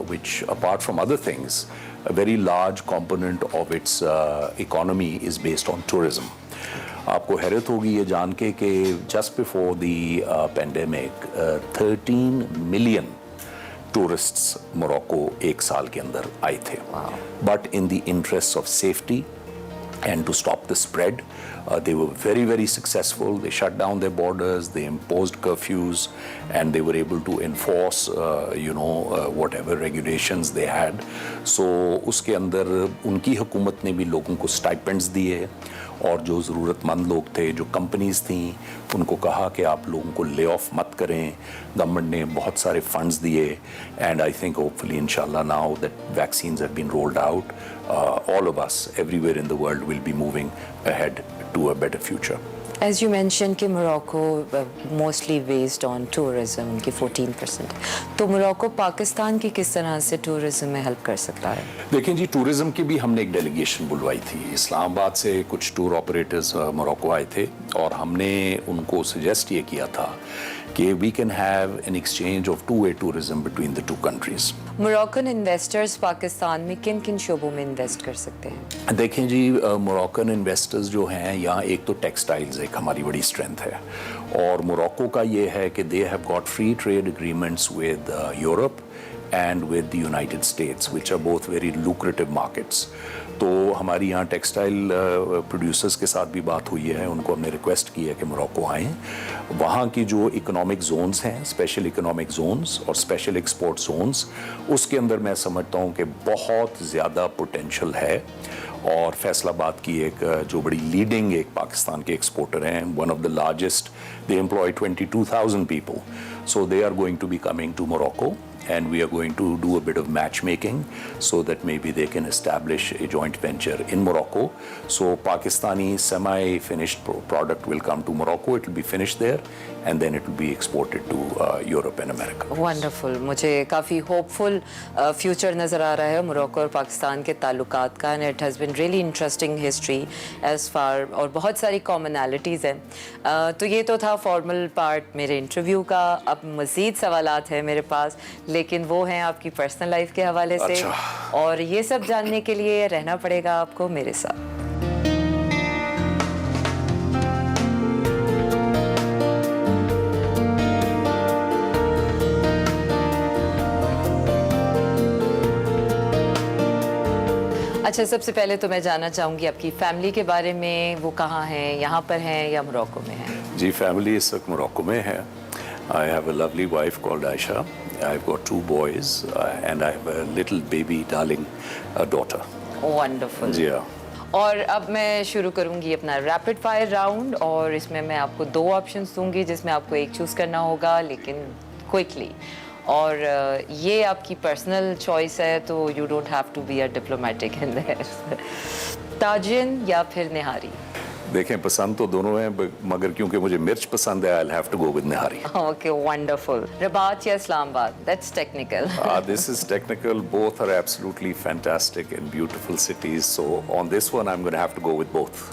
which apart from other things, a very large component of its economy is based on tourism. आपको हैरत होगी ये जान के कि just before the pandemic 13 million tourists Morocco एक साल के अंदर आए थे. But in the interests of safety and to stop the spread, they were very, very successful. They shut down their borders, they imposed curfews, and they were able to enforce, whatever regulations they had. So, उसके अंदर उनकी हुकूमत ने भी लोगों को stipends दिए और जो ज़रूरतमंद लोग थे, जो कंपनीज थी, उनको कहा कि आप लोगों को ले ऑफ मत करें. गवर्नमेंट ने बहुत सारे फंड्स दिए एंड आई थिंक होपफुली इंशाल्लाह now that vaccines have been rolled out, all of us everywhere in the world will be moving ahead to a better future. As you mentioned कि Morocco mostly based on tourism, उनकी 14%. तो Morocco Pakistan की किस तरह से tourism में help कर सकता है? देखिए जी, टूरिज्म की भी हमने एक डेलीगेशन बुलवाई थी. इस्लामाबाद से कुछ टूर ऑपरेटर्स मोरक्को आए थे और हमने उनको सजेस्ट ये किया था कि we can have an exchange of two-way tourism between the two countries. Moroccan investors Pakistan में किन किन शोबों में इन्वेस्ट कर सकते हैं? देखें जी, मोरक्कन इन्वेस्टर्स जो हैं यहाँ, एक तो टेक्सटाइल्स एक हमारी बड़ी स्ट्रेंथ है और मोरक्को का ये है कि they have got free trade agreements with Europe and with the United States, which are both very lucrative markets. तो हमारी यहाँ टेक्सटाइल प्रोड्यूसर्स के साथ भी बात हुई है. उनको हमने रिक्वेस्ट की है कि मोरक्को आएँ. वहाँ की जो इकोनॉमिक जोन्स हैं, स्पेशल इकोनॉमिक जोन्स और स्पेशल एक्सपोर्ट जोन्स, उसके अंदर मैं समझता हूँ कि बहुत ज़्यादा पोटेंशियल है. और फैसलाबाद की एक जो बड़ी लीडिंग एक पाकिस्तान के एक्सपोर्टर हैं, one of the largest, they employ 22,000 people. So they are going to be coming to Morocco and we are going to do a bit of matchmaking so that maybe they can establish a joint venture in Morocco. So Pakistani semi-finished product will come to Morocco, it will be finished there and then it will be exported to Europe and America. Wonderful. मुझे काफ़ी hopeful future नज़र आ रहा है Morocco और पाकिस्तान के ताल्लुकात का. and it has been really interesting history as far, और बहुत सारी commonalities हैं. तो ये तो था formal part मेरे इंटरव्यू का. अब मज़ीद सवालात हैं मेरे पास, लेकिन वो हैं आपकी पर्सनल लाइफ के हवाले से. और ये सब जानने के लिए रहना पड़ेगा आपको मेरे साथ. अच्छा, सबसे पहले तो मैं जानना चाहूँगी आपकी फैमिली के बारे में. वो कहाँ हैं, यहाँ पर हैं या मोरक्को में हैं? जी, फैमिली इस वक्त मोरक्को में है. I have a lovely wife called Aisha. I've got 2 boys and I have a little baby darling daughter. Wonderful. जी हाँ. और अब मैं शुरू करूंगी अपना रैपिड फायर राउंड और इसमें मैं आपको 2 ऑप्शंस दूंगी जिसमें आपको एक चूज करना होगा, लेकिन क्विकली. और ये आपकी पर्सनल चॉइस है तो you don't have to be a diplomatic in there. Tagine या फिर निहारी? देखें, पसंद तो दोनों हैं, मगर क्योंकि मुझे मिर्च पसंद है, I will have to go with nihari. Okay, wonderful. Rabat या Islamabad? That's technical. This is technical. Both are absolutely fantastic and beautiful cities. So on this one, I'm going to have to go with both.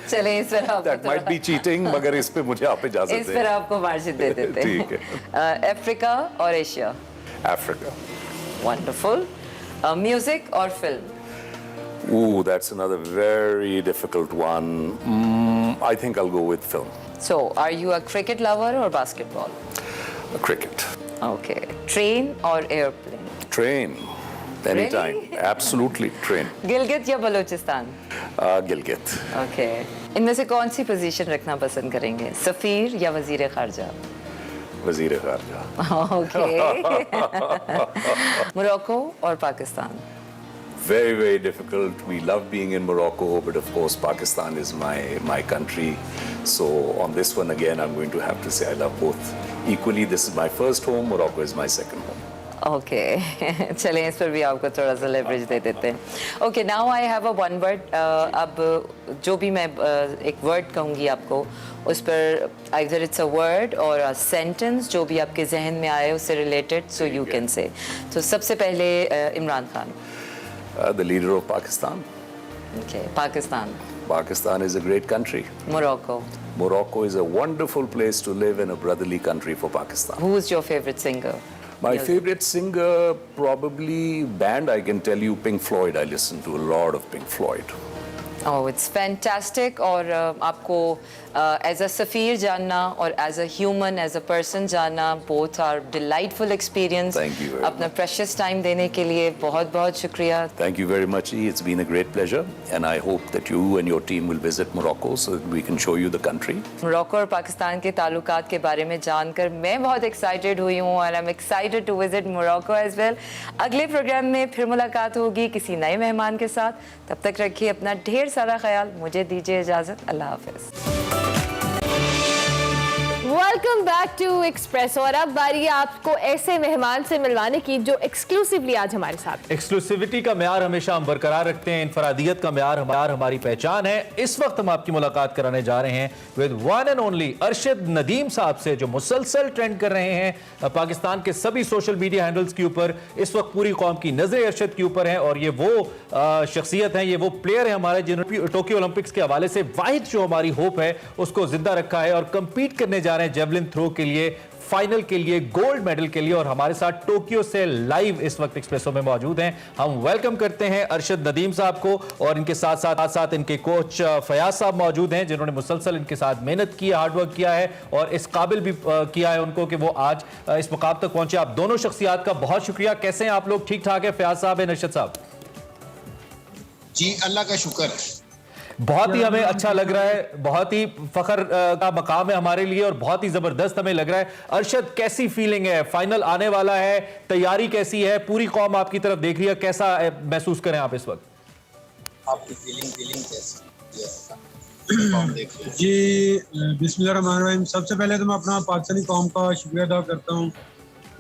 चलें, इस पर आपको That might be cheating, मगर इस पे मुझे आप इजाजत दें. इस पर आपको मार्जिन दे देते हैं. ठीक है. अफ्रीका और एशिया? Africa. वंडरफुल. म्यूजिक और film? Ooh, that's another very difficult one. I think I'll go with film. So, are you a cricket lover or basketball? Cricket. Okay. Train or airplane? Train. Anytime. Really? Absolutely, train. Gilgit या Balochistan? Gilgit. Okay. इनमें से कौन सी position रखना पसंद करेंगे, सफीर या वजीर खारजा? वजीर खारजा. Okay. मोरक्को और Pakistan? Very, very difficult. We love being in Morocco, but of course Pakistan is my country. So on this one again, I'm going to have to say I love both. equally this is my first home, Morocco is my second home. Okay चलें, इस पर भी आपको थोड़ा सा leverage दे देते हैं. Okay, now I have a one word. अब जो भी मैं एक वर्ड कहूँगी आपको, उस पर आइदर इट्स अ वर्ड और अ सेंटेंस, जो भी आपके जहन में आए उससे related, so you can say. तो सबसे पहले Imran Khan. The leader of Pakistan. Okay, Pakistan. Pakistan is a great country. Morocco. Morocco is a wonderful place to live and a brotherly country for Pakistan. Who is your favourite singer? My favorite singer, probably band, I can tell you Pink Floyd. I listen to a lot of Pink Floyd. Oh, it's fantastic. और आपको as a सफ़ीर जानना और as a human, as a person जानना, both are delightful experience. Thank you very अपना precious time देने के लिए बहुत बहुत शुक्रिया. Thank you very much, E. It's been a great pleasure, and I hope that you and your team will visit Morocco so that we can show you the country. Morocco और पाकिस्तान के ताल्लुकात के बारे में जानकर मैं बहुत एक्साइटेड हुई हूँ और I am excited to visit Morocco as well. अगले प्रोग्राम में फिर मुलाकात होगी किसी नए मेहमान के साथ. तब तक रखिए अपना ढेर सारा ख्याल. मुझे दीजिए इजाज़त. अल्लाह हाफिज़. Welcome back to Express. और अब बारी है आपको ऐसे मेहमान से मिलवाने की जो एक्सक्लूसिवली आज हमारे साथ. एक्सक्लूसिविटी का म्यार हमेशा हम बरकरार रखते हैं. इनफरादियत का म्यार हमारी पहचान है. इस वक्त हम आपकी मुलाकात कराने जा रहे हैं with one and only Arshad Nadeem साहब से, जो मुसलसल ट्रेंड कर रहे हैं पाकिस्तान के सभी सोशल मीडिया हैंडल्स के ऊपर. इस वक्त पूरी कौम की नजरें अरशद के ऊपर हैं और ये वो शख्सियत हैं, ये वो प्लेयर हैं हमारे जिन्होंने टोक्यो ओलंपिक्स के हवाले से वाहिद जो हमारी होप है उसको जिंदा रखा है और कंपीट करने जा रहे हैं जेवलिन थ्रो के लिए, फाइनल के लिए, गोल्ड मेडल के लिए. और हमारे साथ टोक्यो से लाइव इस वक्त एक्सप्रेसो में मौजूद हैं. हम वेलकम करते हैं अरशद नदीम साहब को. और इनके साथ साथ इनके कोच फयाज साहब मौजूद हैं, जिन्होंने मुसलसल इनके साथ मेहनत की, हार्डवर्क किया है और इस काबिल भी किया है उनको कि वो आज इस मुकाम तक पहुंचे. आप दोनों शख्सियात का बहुत शुक्रिया. कैसे हैं आप लोग? ठीक ठाक है फयाज साहब है, अरशद साहब? जी अल्लाह का शुक्र है. बहुत ही हमें अच्छा लग रहा है, बहुत ही फख्र का मकाम है हमारे लिए और बहुत ही जबरदस्त हमें लग रहा है. अरशद, कैसी फीलिंग है? फाइनल आने वाला है, तैयारी कैसी है? पूरी कौम आपकी तरफ देख रही है, कैसा महसूस करें आप इस वक्त? आपकी फीलिंग कैसी है? जी बिस्मिल्लाहिर्रहमानिर्रहीम. सबसे पहले तो मैं अपना पाकिस्तानी कौम का शुक्रिया अदा करता हूँ.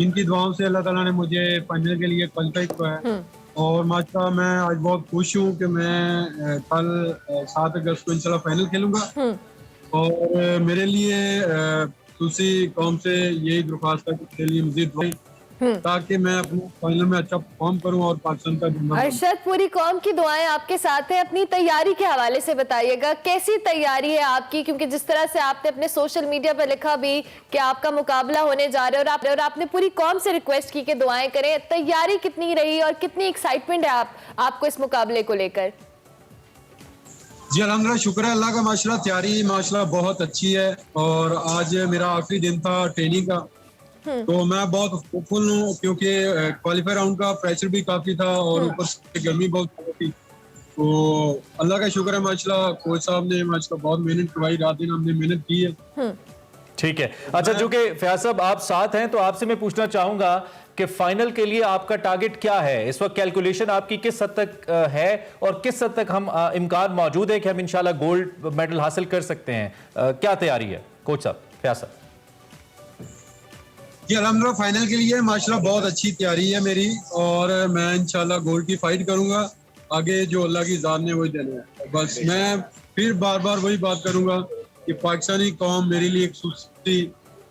इनकी दुआओं से अल्लाह ताला ने मुझे फाइनल के लिए क्वालिफाई किया है और माशाल्लाह मैं आज बहुत खुश हूँ कि मैं कल 7 अगस्त को इंशाल्लाह फाइनल खेलूंगा. और मेरे लिए दूसरी कौम से यही दरख्वास्त है कि मेरे लिए मज़ीद दुआएं, ताकि मैं अपने फाइनल में अच्छा परफॉर्म करूं और पाकिस्तान का झंडा. अरशद, पूरी कौम की दुआएं आपके साथ हैं. अपनी तैयारी के हवाले से बताइएगा, कैसी तैयारी है आपकी? क्योंकि जिस तरह से आपने अपने सोशल मीडिया पर लिखा भी कि आपका मुकाबला होने जा रहा है और आपने पूरी कौम से रिक्वेस्ट की कि दुआएं करें, तैयारी कितनी रही और कितनी एक्साइटमेंट है आपको इस मुकाबले को लेकर? जी अल्हम्दुलिल्लाह, शुक्र है अल्लाह का. माशाल्लाह तैयारी माशाल्लाह बहुत अच्छी है और आज मेरा आखिरी दिन था ट्रेनिंग का. तो मैं बहुत होपफुल हूँ क्योंकि क्वालिफाई राउंड का प्रेशर भी काफी था और ऊपर से गर्मी बहुत थी. तो अल्लाह का शुक्र है माशाल्लाह, कोच साहब ने माशाल्लाह बहुत मेहनत करवाई, रात दिन हमने मेहनत की है. ठीक है. अच्छा, जो कि फयाज साहब आप साथ हैं, तो आपसे मैं पूछना चाहूंगा कि फाइनल के लिए आपका टारगेट क्या है इस वक्त? कैलकुलेशन आपकी किस हद तक है और किस हद तक हम इम्कान मौजूद है कि हम इंशाल्लाह गोल्ड मेडल हासिल कर सकते हैं? क्या तैयारी है कोच साहब, फयाज साहब? जी अल्हम्दुलिल्लाह, फाइनल के लिए माशाल्लाह बहुत अच्छी तैयारी है मेरी और मैं इंशाल्लाह गोल्ड की फाइट करूंगा. आगे जो अल्लाह की जान ने वही देना है. बस मैं फिर बार बार वही बात करूंगा कि पाकिस्तानी कौम मेरे लिए एक सुस्ती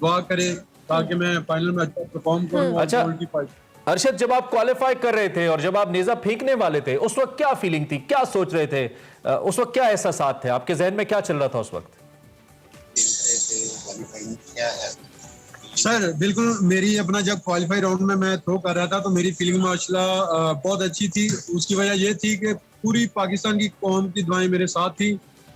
दुआ करे ताकि मैं फाइनल में अच्छा परफॉर्म करूं. अच्छा गोल्ड की फाइट. अरशद, जब आप क्वालिफाई कर रहे थे और जब आप नेजा फेंकने वाले थे, उस वक्त क्या फीलिंग थी? क्या सोच रहे थे उस वक्त? क्या एहसास थे आपके जहन में? क्या चल रहा था उस वक्त? सर बिल्कुल, मेरी अपना जब क्वालिफाई राउंड में मैं थ्रो कर रहा था तो मेरी फीलिंग माशाल्लाह बहुत अच्छी थी. उसकी वजह ये थी कि पूरी पाकिस्तान की कौम की दुआएं मेरे साथ थी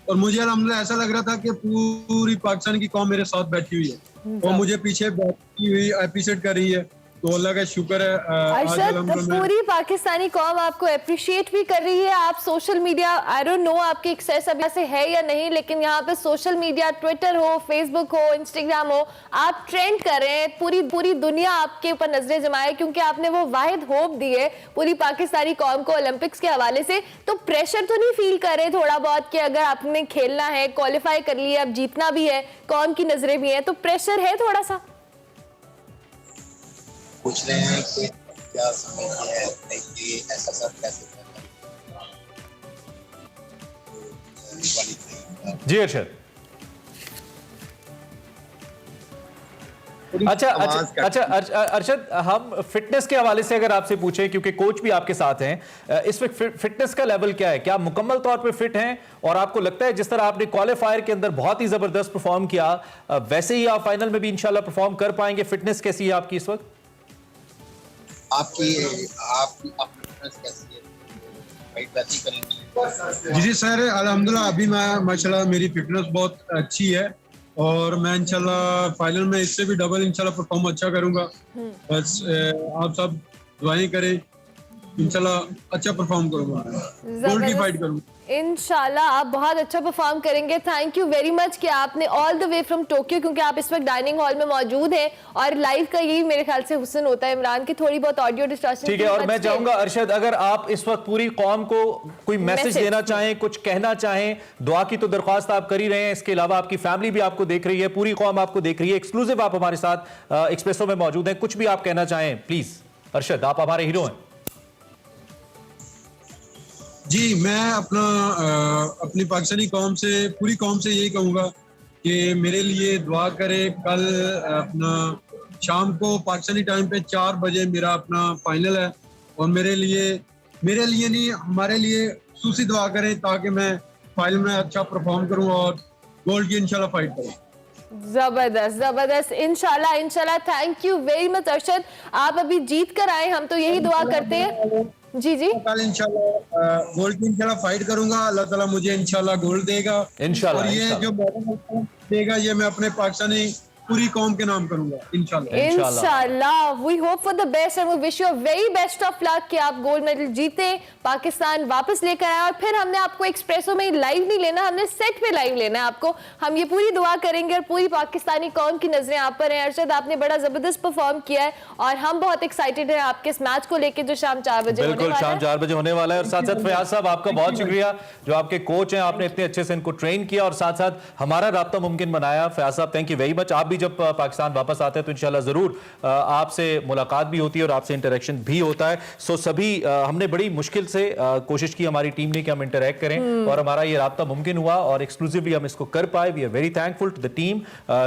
और मुझे अल्हम्दुलिल्लाह ऐसा लग रहा था कि पूरी पाकिस्तान की कौम मेरे साथ बैठी हुई है और मुझे पीछे बैठी हुई अप्रिशिएट कर रही है. तो अल्लाह का शुक्र है. अरशद, पूरी पाकिस्तानी कौम आपको अप्रिशिएट भी कर रही है. आप social media, I don't know आपकी एक्सेस अभी से है या नहीं, लेकिन यहाँ पे सोशल मीडिया, ट्विटर हो, फेसबुक हो, इंस्टाग्राम हो, आप ट्रेंड कर रहे हैं. पूरी दुनिया आपके ऊपर नजरें जमाए क्योंकि आपने वो वाहिद होप दी है पूरी पाकिस्तानी कौम को ओलंपिक्स के हवाले से. तो प्रेशर तो नहीं फील कर रहे थोड़ा बहुत कि अगर आपने खेलना है, क्वालिफाई कर लिया, अब जीतना भी है, कौम की नजरें भी है, तो प्रेशर है थोड़ा सा? पूछ रहे हैं कि क्या समझते हैं कि ऐसा सब कैसे जी अरशद। अच्छा अरशद, हम फिटनेस के हवाले से अगर आपसे पूछें, क्योंकि कोच भी आपके साथ हैं, इस वक्त फिटनेस का लेवल क्या है? क्या आप मुकम्मल तौर पे फिट हैं और आपको लगता है जिस तरह आपने क्वालिफायर के अंदर बहुत ही जबरदस्त परफॉर्म किया, वैसे ही आप फाइनल में भी इंशाल्लाह परफॉर्म कर पाएंगे? फिटनेस कैसी है आपकी इस वक्त? आपकी फिटनेस कैसी है? जी सर, अल्हम्दुलिल्लाह अभी मैं माशाल्लाह मेरी फिटनेस बहुत अच्छी है और मैं इंशाल्लाह फाइनल में इससे भी डबल इंशाल्लाह परफॉर्म अच्छा करूंगा। बस आप सब दुआएं करें, इंशाल्लाह अच्छा परफॉर्म करूंगा, गोल्ड की फाइट करूंगा इंशाल्लाह। आप बहुत अच्छा परफॉर्म करेंगे। थैंक यू वेरी मच कि आपने all the way from Tokyo, क्योंकि आप इस वक्त डाइनिंग हॉल में मौजूद हैं और लाइव का यही मेरे ख्याल से हुस्न होता है इमरान की, थोड़ी बहुत ऑडियो डिस्टॉर्शन। ठीक है, और मैं चाहूंगा अरशद, अगर आप इस वक्त पूरी कौम को कोई मैसेज देना चाहें, कुछ कहना चाहें, दुआ की तो दरख्वास्त आप कर ही रहे हैं, इसके अलावा आपकी फैमिली भी आपको देख रही है, पूरी कौम आपको देख रही है, एक्सक्लूसिव आप हमारे साथ एक्सप्रेसो में मौजूद हैं, कुछ भी आप कहना चाहें प्लीज अरशद, आप हमारे हीरो हैं। जी, मैं अपनी पाकिस्तानी कौम से, पूरी कौम से यही कहूँगा कि मेरे लिए दुआ करें। कल अपना शाम को पाकिस्तानी टाइम पे 4 बजे मेरा अपना फाइनल है और मेरे लिए नहीं, हमारे लिए खुसूसी दुआ करें ताकि मैं फाइनल में अच्छा परफॉर्म करूँ और गोल्ड की इंशाल्लाह फाइट करूँ। जबरदस्त इंशाल्लाह। Thank you very much Arshad, आप अभी जीत कर आए, हम तो यही दुआ करते हैं। जी कल इंशाल्लाह गोल्ड की इंशाल्लाह फाइट करूंगा, अल्लाह ताला मुझे इंशाल्लाह गोल्ड देगा इंशाल्लाह, और ये जो मेडल देगा ये मैं अपने पाकिस्तानी पूरी कौम के नाम करूंगा इंशाल्लाह। We hope for the best and we wish you very best of luck कि आप गोल्ड मेडल जीते, पाकिस्तान वापस लेकर आए। और फिर हमने आपको एक्सप्रेसो में लाइव नहीं लेना, हमने सेट पे लाइव लेना है आपको। हम ये पूरी दुआ करेंगे और पूरी पाकिस्तानी कौम की नजरें आप पर हैं। अरशद, आपने बड़ा जबरदस्त परफॉर्म किया है और हम बहुत एक्साइटेड हैं आपके इस मैच को लेकर जो शाम 4 बजे बिल्कुल शाम 4 बजे होने वाला है। और साथ साथ फयाज साहब, आपका बहुत शुक्रिया, जो आपके कोच हैं, आपने इतने अच्छे से इनको ट्रेन किया और साथ साथ हमारा राब्ता मुमकिन बनाया। फयाज साहब, थैंक यू वेरी मच। आप भी जब पाकिस्तान वापस आते हैं तो इंशाल्लाह जरूर आपसे मुलाकात भी होती है और आपसे इंटरेक्शन भी होता है। सो सभी हमने बड़ी मुश्किल से कोशिश की हमारी टीम ने कि हम इंटरेक्ट करें और हमारा ये राब्ता मुमकिन हुआ और एक्सक्लूसिवली हम इसको कर पाए। We are very thankful to the team,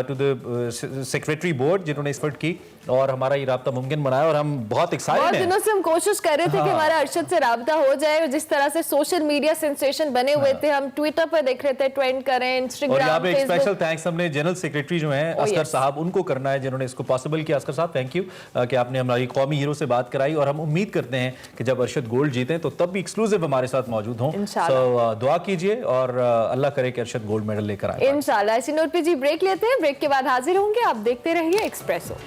to the secretary board जिन्होंने इस की और हमारा ये राब्ता मुमकिन बनाया और हम बहुत एक्साइटेड हैं। बहुत दिनों से हम कोशिश कर रहे थे कि हमारा अरशद से राब्ता हो जाए। जिस तरह से सोशल मीडिया सेंसेशन बने हुए थे, हम ट्विटर पर देख रहे थे, ट्रेंड कर रहे हैं, इंस्टाग्राम, और यहाँ पे एक स्पेशल थैंक्स हमने जनरल सेक्रेटरी जो हैं असगर साहब, उनको करना है जिन्होंने इसको पॉसिबल किया। असगर साहब, थैंक यू कि आपने हमारी कौमी हीरो से बात कराई और हम उम्मीद करते हैं कि जब अरशद गोल्ड जीते तो तब भी एक्सक्लूसिव हमारे साथ मौजूद हों। सो दुआ कीजिए और अल्लाह करे कि अरशद गोल्ड मेडल लेकर आए इंशाल्लाह। इसी नोट पे जी ब्रेक लेते हैं, ब्रेक के बाद हाजिर होंगे। आप देखते रहिए Expresso.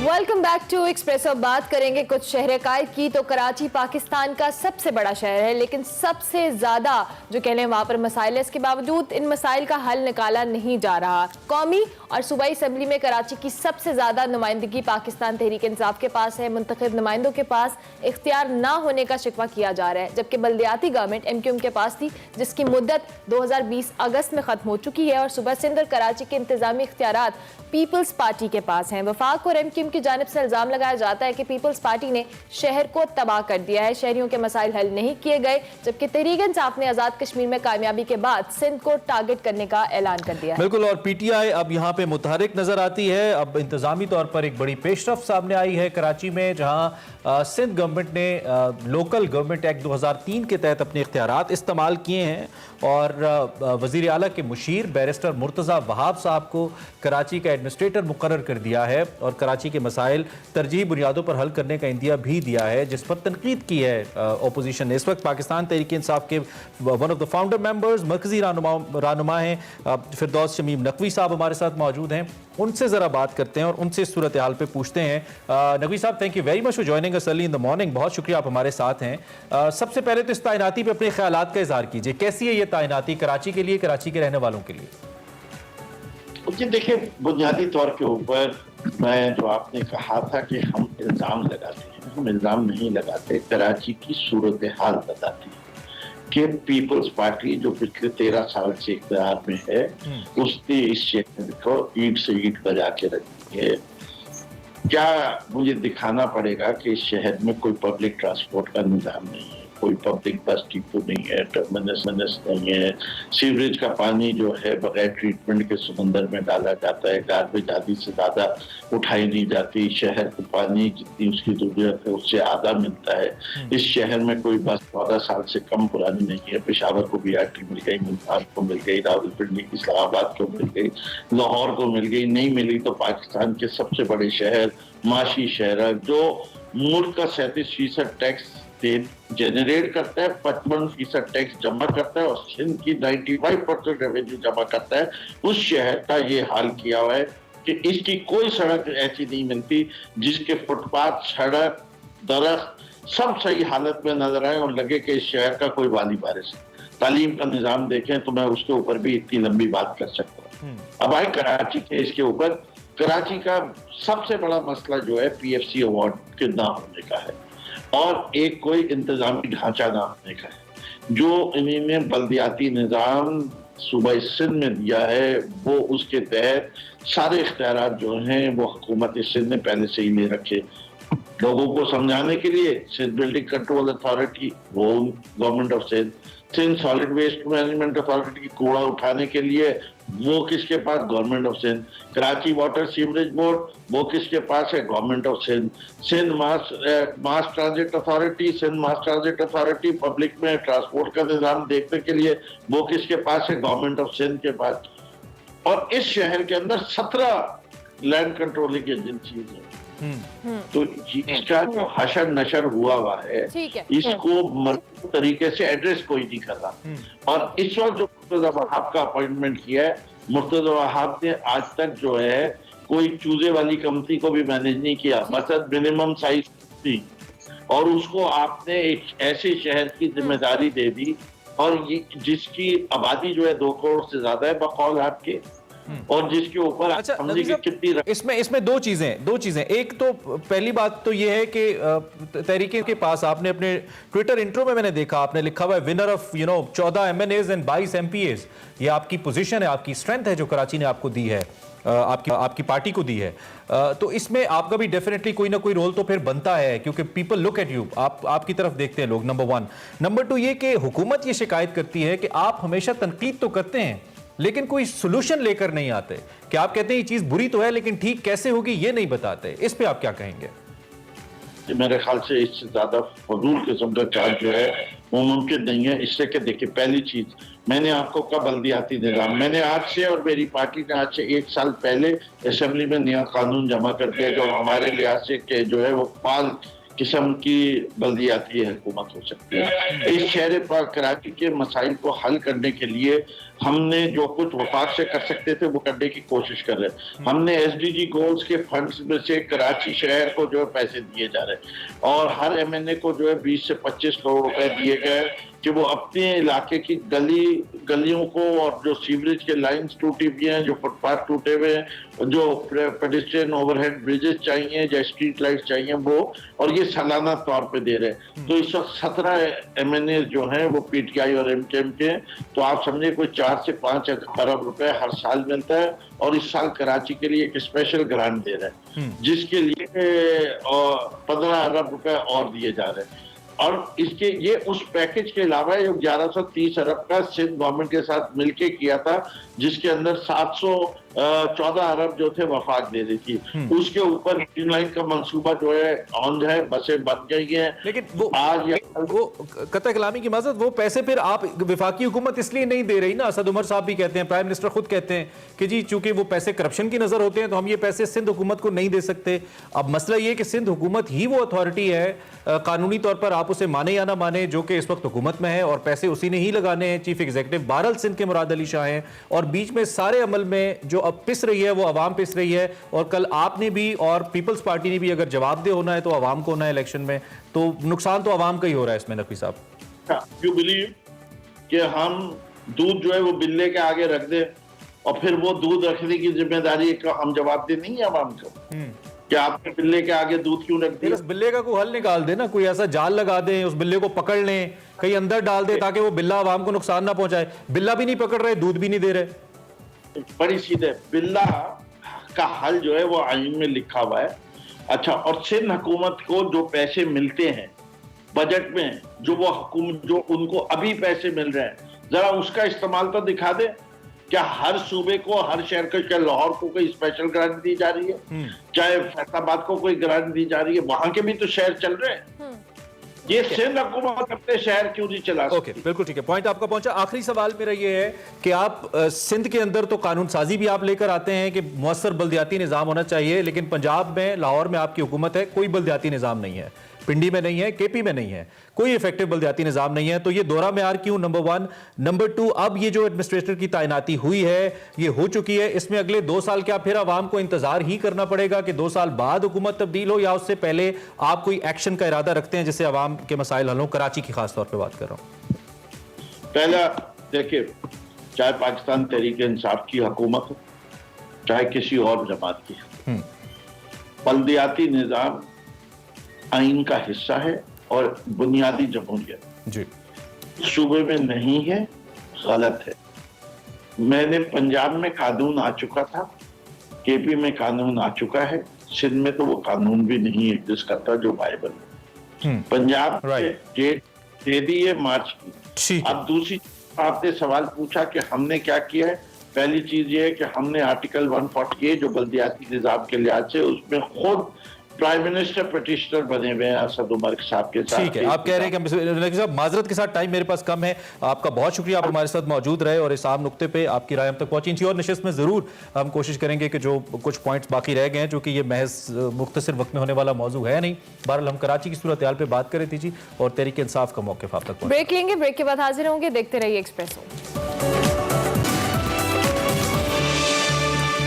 Welcome back to Expresso. बात करेंगे कुछ शहर कायद की। तो कराची पाकिस्तान का सबसे बड़ा शहर है, लेकिन सबसे ज्यादा जो कह लें वहां पर मसाइल है, इसके बावजूद इन मसाइल का हल निकाला नहीं जा रहा। कौमी और सूबाई असम्बली में कराची की सबसे ज्यादा नुमाइंदगी पाकिस्तान तहरीक इंसाफ के पास है। मुंतखब नुमाइंदों के पास इख्तियार ना होने का शिकवा किया जा रहा है, जबकि बल्दियाती गवर्नमेंट MQM के पास थी, जिसकी मुद्दत 2020 अगस्त में खत्म हो चुकी है और सूबा सिंध और कराची के इंतजामी इख्तियारात पीपल्स पार्टी के पास हैं। वफाक और MQM की जानिब से इल्जाम लगाया जाता है कि पीपल्स पार्टी ने शहर को तबाह कर दिया है, शहरियों के मसाइल हल नहीं किए गए, जबकि तहरीक इंसाफ ने आजाद कश्मीर में कामयाबी के बाद सिंध को टारगेट करने का ऐलान कर दिया है। बिल्कुल, और PTI अब यहाँ पे मुतहरिक नजर आती है। अब इंतजामी तौर पर एक बड़ी पेशरफ सामने आई है कराची में, जहाँ सिंध गवर्नमेंट ने लोकल गवर्नमेंट एक्ट 2003 के तहत अपने इख्तियारात इस्तेमाल किए हैं और वज़ीर आला के मुशीर बैरिस्टर मुर्तज़ा वहाब साहब को कराची का एडमिनिस्ट्रेटर मुकर्रर कर दिया है और कराची के मसाइल तरजीही बुनियादों पर हल करने का इंदिया भी दिया है, जिस पर तनकीद की है अपोजिशन ने। इस वक्त पाकिस्तान तहरीक इंसाफ के one of the founder members, मरकजी रहनुमा हैं फिरदौस शमीम नकवी साहब हमारे साथ मौजूद हैं। उनसे ज़रा बात करते हैं और उनसे सूरत हाल पे पूछते हैं। नकवी साहब, thank you very much for joining us early in the morning. बहुत शुक्रिया, आप हमारे साथ हैं। सबसे पहले तो इस तैनाती पे अपने ख्यालात का इजहार कीजिए, कैसी है ये तैनाती कराची के लिए, कराची के रहने वालों के लिए? जी देखिए, बुनियादी तौर के ऊपर मैं जो आपने कहा था कि हम इल्ज़ाम लगाते हैं, हम इल्ज़ाम नहीं लगाते, कराची की सूरत हाल बताती है। कि पीपल्स पार्टी जो पिछले 13 साल से इख्तियार में है उसने इस शहर को ईंट से ईंट बजा के रखी है। क्या मुझे दिखाना पड़ेगा कि इस शहर में कोई पब्लिक ट्रांसपोर्ट का निजाम नहीं है, कोई पब्लिक बस डिपो नहीं है, टर्मिनस नहीं है, सीवरेज का पानी जो है बगैर ट्रीटमेंट के समंदर में डाला जाता है, गार्बेज आदि से ज्यादा उठाई नहीं जाती, शहर को पानी जितनी उसकी जरूरत है उससे आधा मिलता है। इस शहर में कोई बस 14 साल से कम पुरानी नहीं है। पेशावर को BRT मिल गई, मुल्तान को मिल गई, रावलपिंडी इस्लामाबाद को मिल गई, लाहौर को मिल गई, नहीं मिली तो पाकिस्तान के सबसे बड़े शहर माशी शहर जो मुल्क का 37% टैक्स जनरेट करता है, 55% टैक्स जमा करता है और सिंध की 95% रेवेन्यू जमा करता है, उस शहर का ये हाल किया हुआ है कि इसकी कोई सड़क ऐसी नहीं मिलती जिसके फुटपाथ, सड़क, दरख्त सब सही हालत में नजर आए और लगे कि इस शहर का कोई वाली वारिस है। तालीम का निजाम देखें तो मैं उसके ऊपर भी इतनी लंबी बात कर सकता हूँ। अब आए कराची के इसके ऊपर, कराची का सबसे बड़ा मसला जो है PFC अवार्ड के ना होने का है और एक कोई इंतजामी ढांचा ना होने का है। जो इन्होंने बल्दियाती निजाम सूबा सिंध में दिया है वो उसके तहत सारे इख्तियार जो हैं वो हुकूमत सिंध ने पहले से ही ले रखे। लोगों को समझाने के लिए सिंध बिल्डिंग कंट्रोल अथॉरिटी वो government of Sindh, Sindh solid waste management authority की कूड़ा उठाने के लिए वो किसके पास, government of Sindh, Karachi water sewerage board वो किसके पास है, government of Sindh, Sindh mass transit authority, Sindh mass transit authority public में ट्रांसपोर्ट का निजाम देखने के लिए वो किसके पास है, गवर्नमेंट ऑफ सिंध के पास। और इस शहर के अंदर 17 लैंड कंट्रोलिंग एजेंसीज है। तो इसका जो हशर नशर हुआ है इसको मजबूत तरीके से एड्रेस कोई नहीं कर रहा। और इस वक्त जो मुर्तजा वहाब का अपॉइंटमेंट किया है, मुर्तजा वहाब ने आज तक जो है कोई चूजे वाली कंपनी को भी मैनेज नहीं किया, मतलब मिनिमम साइज थी, और उसको आपने एक ऐसे शहर की जिम्मेदारी दे दी और ये जिसकी आबादी जो है 2 करोड़ से ज्यादा है बकौल आपके, और जिसके ऊपर अच्छा, कितनी इसमें दो चीजें। एक तो पहली बात तो ये है कि तहरीके के पास आपने अपने ट्विटर इंट्रो में मैंने देखा आपने लिखा हुआ है winner of 14 MNAs and 22 MPAs। ये आपकी पोजीशन है, आपकी स्ट्रेंथ है जो कराची ने आपको दी है, आपकी पार्टी को दी है। तो इसमें आपका भी डेफिनेटली कोई ना कोई रोल तो फिर बनता है क्योंकि पीपल लुक एट यू, आपकी तरफ देखते हैं लोग, नंबर 1। नंबर 2 ये कि हुकूमत ये शिकायत करती है कि आप हमेशा तनकीद तो करते हैं लेकिन कोई सोल्यूशन लेकर नहीं आते, कि आप कहते हैं ये चीज बुरी तो है लेकिन ठीक कैसे होगी ये नहीं बताते। इस पे आप क्या कहेंगे? मेरे ख्याल से इससे ज्यादा फजूल किस्म का चार्ज जो है वो मुमकिन नहीं है। इससे कि देखिए, पहली चीज मैंने आपको कहा बल्दियाती निजाम, मैंने आज से और मेरी पार्टी ने आज से 1 साल पहले असेंबली में नया कानून जमा कर दिया जो हमारे लिहाज से के जो है वो 5 किस्म की बल्दियाती हुकूमत हो सकती है। इस शहर पर कराची के मसाइल को हल करने के लिए हमने जो कुछ वफाक से कर सकते थे वो करने की कोशिश कर रहे हैं। हमने SDG गोल्स के फंड्स में से कराची शहर को जो है पैसे दिए जा रहे हैं और हर MNA को जो है 20 से 25 करोड़ रुपए दिए गए कि वो अपने इलाके की गलियों को और जो सीवरेज के लाइंस टूटी हुई हैं, जो फुटपाथ टूटे हुए हैं, जो पेडेस्ट्रियन ओवरहेड ब्रिजेस चाहिए, जो स्ट्रीट लाइट्स चाहिए वो, और ये सालाना तौर पे दे रहे हैं। तो इस वक्त 17 MNA जो हैं वो PTI और MKM के हैं, तो आप समझे कोई 4 से 5 अरब रुपए हर साल मिलता है और इस साल कराची के लिए एक स्पेशल ग्रांट दे रहे हैं जिसके लिए 15 अरब रुपए और दिए जा रहे हैं। और इसके ये उस पैकेज के अलावा 1130 अरब का सिंध गवर्नमेंट के साथ मिलके किया था जिसके अंदर 714 अरब जो थे वफाक दे रही थी। उसके ऊपर ग्रीन लाइन का मंसूबा जो है ऑन है, बसें बन गई हैं, लेकिन वो कतई कलामी की मदद वो पैसे फिर आप विफाकी हुकूमत इसलिए नहीं दे रही ना। असद उमर साहब भी कहते हैं, प्राइम मिनिस्टर खुद कहते हैं कि जी चूंकि वो पैसे करप्शन की नजर होते हैं तो हम ये पैसे सिंध हुकूमत को नहीं दे सकते। अब मसला ये कि सिंध हुकूमत ही वो अथॉरिटी है, कानूनी तौर पर आप उसे माने या ना माने, जो कि इस वक्त हुकूमत में है और पैसे उसी ने ही लगाने हैं। चीफ एग्जीक्यूटिव बहरहाल सिंध के मुराद अली शाह हैं और बीच में सारे अमल में जो अब पिस रही है वो अवाम पिस रही है। और कल आपने भी और पीपल्स पार्टी ने भी अगर जवाबदेह होना है तो अवाम को होना है इलेक्शन में, तो नुकसान तो अवाम का ही हो रहा है इसमें। नकवी साहब, यू बिलीव कि हम दूध जो है वो बिल्ले के आगे रख दे और फिर वो दूध रखने की जिम्मेदारी का हम जवाबदेह नहीं है अवाम को? क्या आपने बिल्ले के आगे दूध क्यों रख दिया? उस बिल्ले का कोई हल निकाल दे ना, कोई ऐसा जाल लगा दें, उस बिल्ले को पकड़ लें, कहीं अंदर डाल दे ताकि वो बिल्ला आवाम को नुकसान ना पहुंचाए। बिल्ला भी नहीं पकड़ रहे, दूध भी नहीं दे रहे। बड़ी सीधे, बिल्ला का हल जो है वो आइन में लिखा हुआ है। अच्छा, और सिंध हुकूमत को जो पैसे मिलते हैं बजट में, जो वो हुकूमत जो उनको अभी पैसे मिल रहे हैं, जरा उसका इस्तेमाल तो दिखा दे। क्या हर सूबे को, हर शहर को, क्या लाहौर को कोई स्पेशल ग्रांट दी जा रही है? चाहे फैसलाबाद को कोई ग्रांट दी जा रही है? वहां के भी तो शहर चल रहे हैं। ये सिंध हुकूमत अपने शहर क्यों नहीं चला सकती? ओके, बिल्कुल ठीक है, पॉइंट आपका पहुंचा। आखिरी सवाल मेरा ये है कि आप सिंध के अंदर तो कानून साजी भी आप लेकर आते हैं कि मुअस्सर बल्दियाती निज़ाम होना चाहिए, लेकिन पंजाब में, लाहौर में आपकी हुकूमत है, कोई बल्दियाती निज़ाम नहीं है, पिंडी में नहीं है, केपी में नहीं है, कोई इफेक्टिव बल्दियाती निज़ाम नहीं है। तो ये दोहरा मेयार क्यों? नंबर 1। नंबर 2, अब ये जो एडमिनिस्ट्रेटर की तैनाती हुई है, ये हो चुकी है, इसमें अगले 2 साल क्या फिर आवाम को इंतजार ही करना पड़ेगा कि 2 साल बाद हुकूमत तब्दील हो, या उससे पहले आप कोई एक्शन का इरादा रखते हैं जिससे आवाम के मसाइल हल हों? कराची की खास तौर पर बात कर रहा हूँ। पहला देखिए, चाहे पाकिस्तान तहरीक इंसाफ की हुकूमत हो, चाहे किसी और जमात की, बल्दियाती निज़ाम आइन का हिस्सा है और बुनियादी जमहूरियत जी सूबे में नहीं है, गलत है। मैंने पंजाब में कानून आ चुका था, केपी में कानून आ चुका है, सिंध में तो वो कानून भी नहीं एग्जिस्ट करता जो वायबल है। पंजाब में डेट दे दी है मार्च की। अब दूसरी, आपने सवाल पूछा कि हमने क्या किया है। पहली चीज ये है कि हमने आर्टिकल 148 जो बल्दियाती निज़ाम के लिहाज से, उसमें खुद प्राइम मिनिस्टर पिटिशनर बने हुए हैं असद उमर साहब के साथ। ठीक है, आप कह रहे हैं कि माजरत के साथ टाइम मेरे पास कम है। आपका बहुत शुक्रिया, आप हमारे साथ मौजूद रहे और इस आम नुक्ते पे आपकी राय हम तक पहुंची थी। और नशिस्त में जरूर हम कोशिश करेंगे कि जो कुछ पॉइंट्स बाकी रह गए हैं, जो कि ये महज मुख्तसर वक्त में होने वाला मौजू है नहीं। बहरहाल हम कराची की सूरत हाल पे बात कर रही थी जी, और तहरीक इंसाफ का मौक़िफ़ आप तक। ब्रेक लेंगे, ब्रेक के बाद हाजिर होंगे। देखते रहिए एक्सप्रेसो।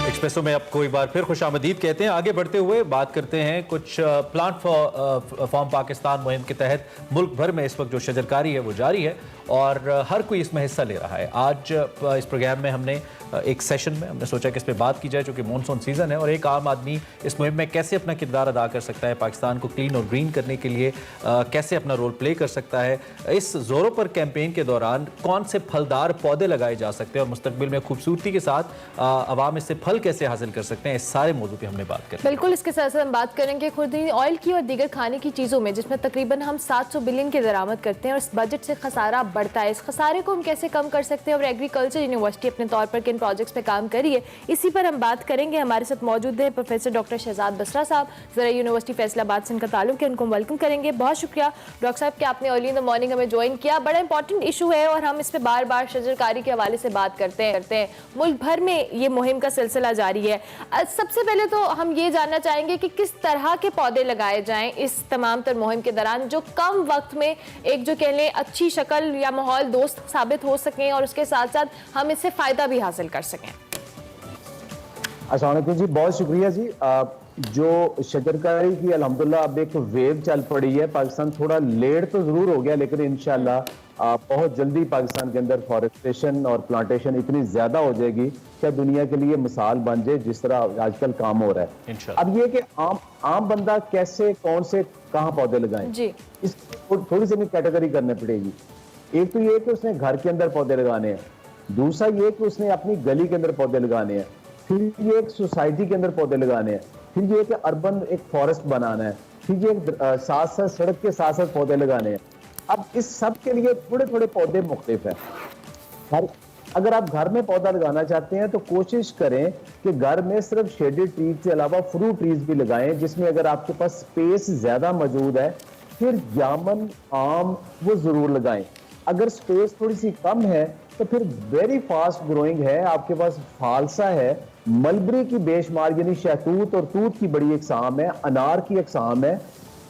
एक्सप्रेसो में आपको एक बार फिर खुशामदीद कहते हैं। आगे बढ़ते हुए बात करते हैं कुछ प्लांट फॉर्म पाकिस्तान मुहिम के तहत मुल्क भर में इस वक्त जो शजरकारी है वो जारी है और हर कोई इसमें हिस्सा ले रहा है। आज इस प्रोग्राम में हमने एक सेशन में हमने सोचा कि इस पर बात की जाए, चूँकि मानसून सीज़न है और एक आम आदमी इस मुहिम में कैसे अपना किरदार अदा कर सकता है, पाकिस्तान को क्लीन और ग्रीन करने के लिए कैसे अपना रोल प्ले कर सकता है। इस जोरों पर कैंपेन के दौरान कौन से फलदार पौधे लगाए जा सकते हैं और मुस्तकबिल में खूबसूरती के साथ आवाम इससे फल कैसे हासिल कर सकते हैं, इस सारे मौजू पे हमने बात करी। बिल्कुल, इसके साथ साथ हम बात करेंगे खुर्दनी ऑयल की और दीगर खाने की चीज़ों में, जिसमें तकरीबन हम 700 बिलियन की दरामद करते हैं और इस बजट से खसारा बढ़ता है। इस खसारे को हम कैसे कम कर सकते हैं और एग्रीकल्चर यूनिवर्सिटी अपने तौर पर किन प्रोजेक्ट्स पे काम करी है, इसी पर हम बात करेंगे। हमारे साथ मौजूद है प्रोफेसर डॉक्टर शहजाद बसरा साहब, ज़रा यूनिवर्सिटी फैसलाबाद से इनका ताल्लुक है, उनको वेलकम करेंगे। बहुत शुक्रिया डॉक्टर साहब कि आपने अर्ली इन द मॉर्निंग हमें ज्वाइन किया। बड़ा इंपॉर्टेंट इशू है और हम इस पर बार बार शजरकारी के हवाले से बात करते हैं। मुल्क भर में ये मुहिम का सिलसिला जारी है। सबसे पहले तो हम ये जानना चाहेंगे कि किस तरह के पौधे लगाए जाएं इस तमाम तर मुहिम के दौरान, जो कम वक्त में एक जो कह लें अच्छी शक्ल या माहौल दोस्त साबित हो सकें और उसके साथ साथ हम इससे फ़ायदा भी हासिल कर सकें। अस्सलाम वालेकुम जी, बहुत शुक्रिया जी। जो शजरकारी की अल्हम्दुलिल्लाह अब एक वेव चल पड़ी है। पाकिस्तान थोड़ा लेट तो जरूर हो गया, लेकिन इंशाल्लाह बहुत जल्दी पाकिस्तान के अंदर फॉरेस्टेशन और प्लांटेशन इतनी ज्यादा हो जाएगी कि दुनिया के लिए मिसाल बन जाए, जिस तरह आजकल काम हो रहा है। अब ये कि आम बंदा कैसे, कौन से, कहाँ पौधे लगाएं जी, इसकी थोड़ी सी कैटेगरी करनी पड़ेगी। एक तो ये कि उसने घर के अंदर पौधे लगाने हैं, दूसरा ये कि उसने अपनी गली के अंदर पौधे लगाने हैं, फिर ये एक सोसाइटी के अंदर पौधे लगाने हैं, फिर ये कि अर्बन एक फॉरेस्ट बनाना है, फिर ये साथ साथ सड़क के साथ साथ पौधे लगाने हैं। अब इस सब के लिए थोड़े थोड़े पौधे मुख्तलिफ है। अगर आप घर में पौधा लगाना चाहते हैं तो कोशिश करें कि घर में सिर्फ शेडेड ट्रीज के अलावा फ्रूट ट्रीज भी लगाएं, जिसमें अगर आपके पास स्पेस ज्यादा मौजूद है फिर जामुन, आम वो जरूर लगाएं। अगर स्पेस थोड़ी सी कम है तो फिर वेरी फास्ट ग्रोइंग है, आपके पास फालसा है, मलबरी की बेशुमार यानी शहतूत और तूत की बड़ी अकसाम है, अनार की अकसाम है,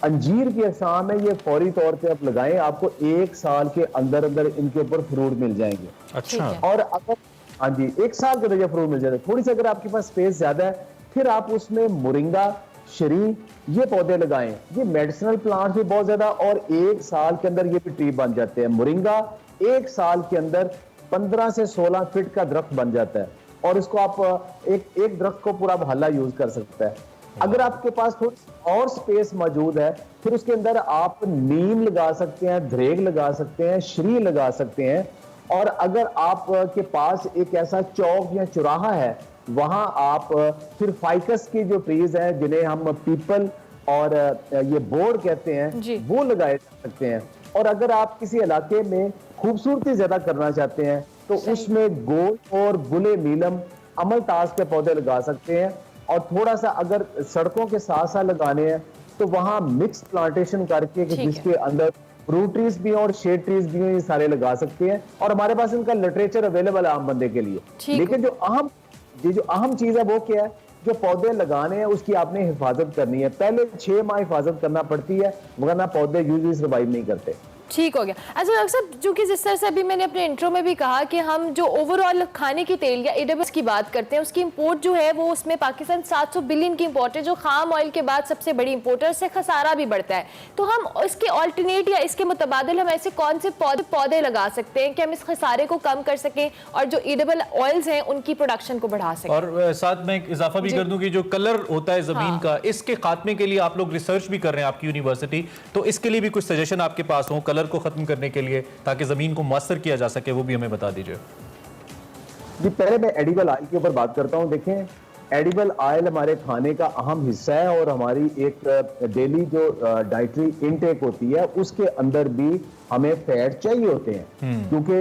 अंजीर की अकसाम है। ये फौरी तौर पे आप लगाएं, आपको 1 साल के अंदर अंदर इनके ऊपर फ्रूट मिल जाएंगे। अच्छा। और अगर हाँ जी 1 साल के अंदर फ्रूट मिल जाएंगे। थोड़ी सी अगर आपके पास स्पेस ज्यादा है फिर आप उसमें मोरिंगा, शरी ये पौधे लगाएं। ये मेडिसिनल प्लांट्स भी बहुत ज्यादा, और 1 साल के अंदर ये भी ट्री बन जाते हैं। मोरिंगा 1 साल के अंदर 15 से 16 फीट का दरख्त बन जाता है और इसको आप एक दरख्त को पूरा हल्ला यूज कर सकता है। अगर आपके पास थोड़ी और स्पेस मौजूद है, फिर उसके अंदर आप नीम लगा सकते हैं, धरेग लगा सकते हैं, श्री लगा सकते हैं। और अगर आपके पास एक ऐसा चौक या चौराहा है, वहां आप फिर फाइकस की जो ट्रीज हैं जिन्हें हम पीपल और ये बोर्ड कहते हैं, वो लगाए जा सकते हैं। और अगर आप किसी इलाके में खूबसूरती ज्यादा करना चाहते हैं तो उसमें गोल और बुले नीलम अमलताज के पौधे लगा सकते हैं। और थोड़ा सा अगर सड़कों के साथ साथ लगाने हैं तो वहां मिक्स प्लांटेशन करके जिसके अंदर फ्रूट ट्रीज भी और शेड ट्रीज भी हैं, ये सारे लगा सकते हैं। और हमारे पास इनका लिटरेचर अवेलेबल है आम बंदे के लिए। लेकिन जो अहम चीज है वो क्या है, जो पौधे लगाने हैं उसकी आपने हिफाजत करनी है। पहले 6 माह हिफाजत करना पड़ती है, वरना पौधे यूजली सर्वाइव नहीं करते। ठीक हो गया। अच्छा डॉक्टर साहब, चूंकि जिस तरह से अभी मैंने अपने इंट्रो में भी कहा कि हम जो ओवरऑल खाने की तेल या एडिबल्स की बात करते हैं, उसकी इंपोर्ट जो है वो उसमें पाकिस्तान 700 बिलियन की इंपोर्ट है, जो खाम ऑयल के बाद सबसे बड़ी इंपोर्टर से खसारा भी बढ़ता है। तो हम इसके ऑल्टरनेट या इसके मुतबादिल हम ऐसे कौन से पौधे लगा सकते हैं कि हम इस खसारे को कम कर सकें और जो एडिबल ऑयल्स हैं उनकी प्रोडक्शन को बढ़ा सकें? और साथ में इजाफा भी कर दूं कि जो कलर होता है जमीन का, इसके खात्मे के लिए आप लोग रिसर्च भी कर रहे हैं आपकी यूनिवर्सिटी, तो इसके लिए भी कुछ सजेशन आपके पास हो कलर को खत्म करने के लिए, ताकि जमीन को मुअस्सर किया जा सके, वो भी हमें बता दीजिए। जी, पहले मैं एडिबल ऑयल के ऊपर बात करता हूं। देखें, एडिबल ऑयल हमारे खाने का अहम हिस्सा है और हमारी एक डेली जो डाइटरी इनटेक होती है उसके अंदर भी हमें फैट चाहिए होते हैं, क्योंकि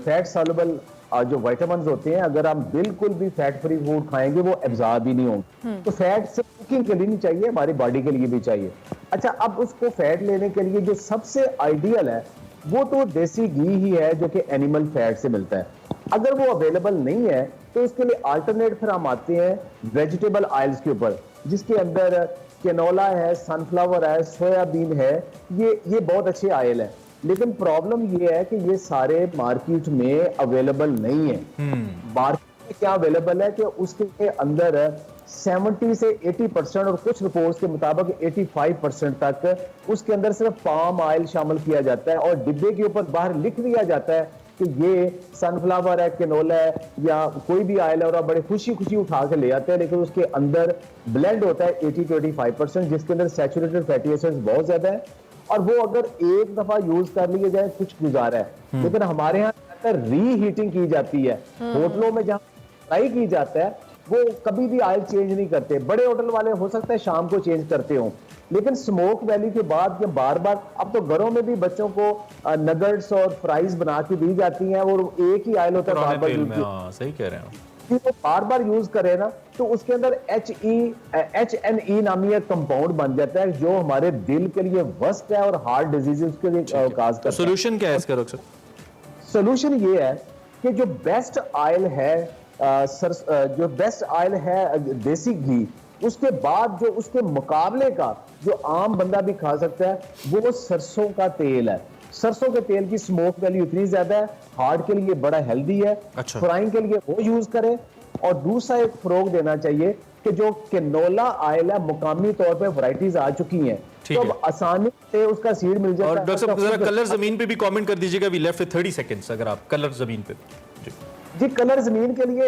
फैट सॉल्युबल जो विटामिन्स होते हैं, अगर हम बिल्कुल भी फैट फ्री फूड खाएंगे वो एब्जॉर्ब ही नहीं होंगे। तो फैट सिर्फ कुकिंग के लिए नहीं चाहिए, हमारी बॉडी के लिए भी चाहिए। अच्छा, अब उसको फैट लेने के लिए जो सबसे आइडियल है वो तो देसी घी ही है, जो कि एनिमल फैट से मिलता है। अगर वो अवेलेबल नहीं है तो उसके लिए अल्टरनेट फिर हम आते हैं वेजिटेबल ऑयल्स के ऊपर, जिसके अंदर कैनोला है, सनफ्लावर है, सोयाबीन है। ये बहुत अच्छे ऑयल है, लेकिन प्रॉब्लम ये है कि ये सारे मार्केट में अवेलेबल नहीं है। मार्केट में क्या अवेलेबल है कि उसके अंदर 70 से 80% और कुछ रिपोर्ट्स के मुताबिक 85% तक उसके अंदर सिर्फ पाम ऑयल शामिल किया जाता है और डिब्बे के ऊपर बाहर लिख दिया जाता है कि ये सनफ्लावर है, कैनोला है या कोई भी ऑयल है, और आप बड़े खुशी उठा के ले आते हैं, लेकिन उसके अंदर ब्लेंड होता है 80 to 85%, जिसके अंदर सैचुरेटेड फैटी एसिड्स बहुत ज्यादा है। और वो अगर एक दफा यूज कर लिए जाए कुछ गुजारा है, लेकिन हमारे यहाँ रीहीटिंग की जाती है। होटलों में जहाँ फ्राई की जाता है वो कभी भी ऑयल चेंज नहीं करते। बड़े होटल वाले हो सकता है शाम को चेंज करते हो, लेकिन स्मोक वैली के बाद जब बार बार, अब तो घरों में भी बच्चों को नगेट्स और फ्राइज बना के दी जाती हैं और एक ही ऑयल होता है, बार बार यूज, सही कह रहे हैं, वो बार बार यूज करे ना तो उसके अंदर HNE नामी एक कंपाउंड बन जाता है जो हमारे दिल के लिए वर्स्ट है और हार्ट डिजीजेस के लिए काज करता है। सोल्यूशन क्या है इसका डॉक्टर? सोल्यूशन ये है कि जो बेस्ट ऑयल है, जो बेस्ट ऑयल है देसी घी, उसके बाद जो उसके मुकाबले का जो आम बंदा भी खा सकता है वो सरसों का तेल है। सरसों के तेल की स्मोक वैल्यू इतनी ज्यादा है, हार्ट के लिए बड़ा हेल्दी है। अच्छा। फ्राइंग के लिए वो यूज करें। और दूसरा एक फरोग देना चाहिए कि जो कैनोला ऑयल है, मुकामी तौर पे वैरायटीज आ चुकी हैं, तो अब आसानी से उसका सीड मिल जाता है। और डॉक्टर साहब जरा कलर जमीन पे भी कमेंट कर दीजिएगा, वी लेफ्ट विद 30 सेकंड्स, अगर आप कलर जमीन पे। जी, कलर जमीन के लिए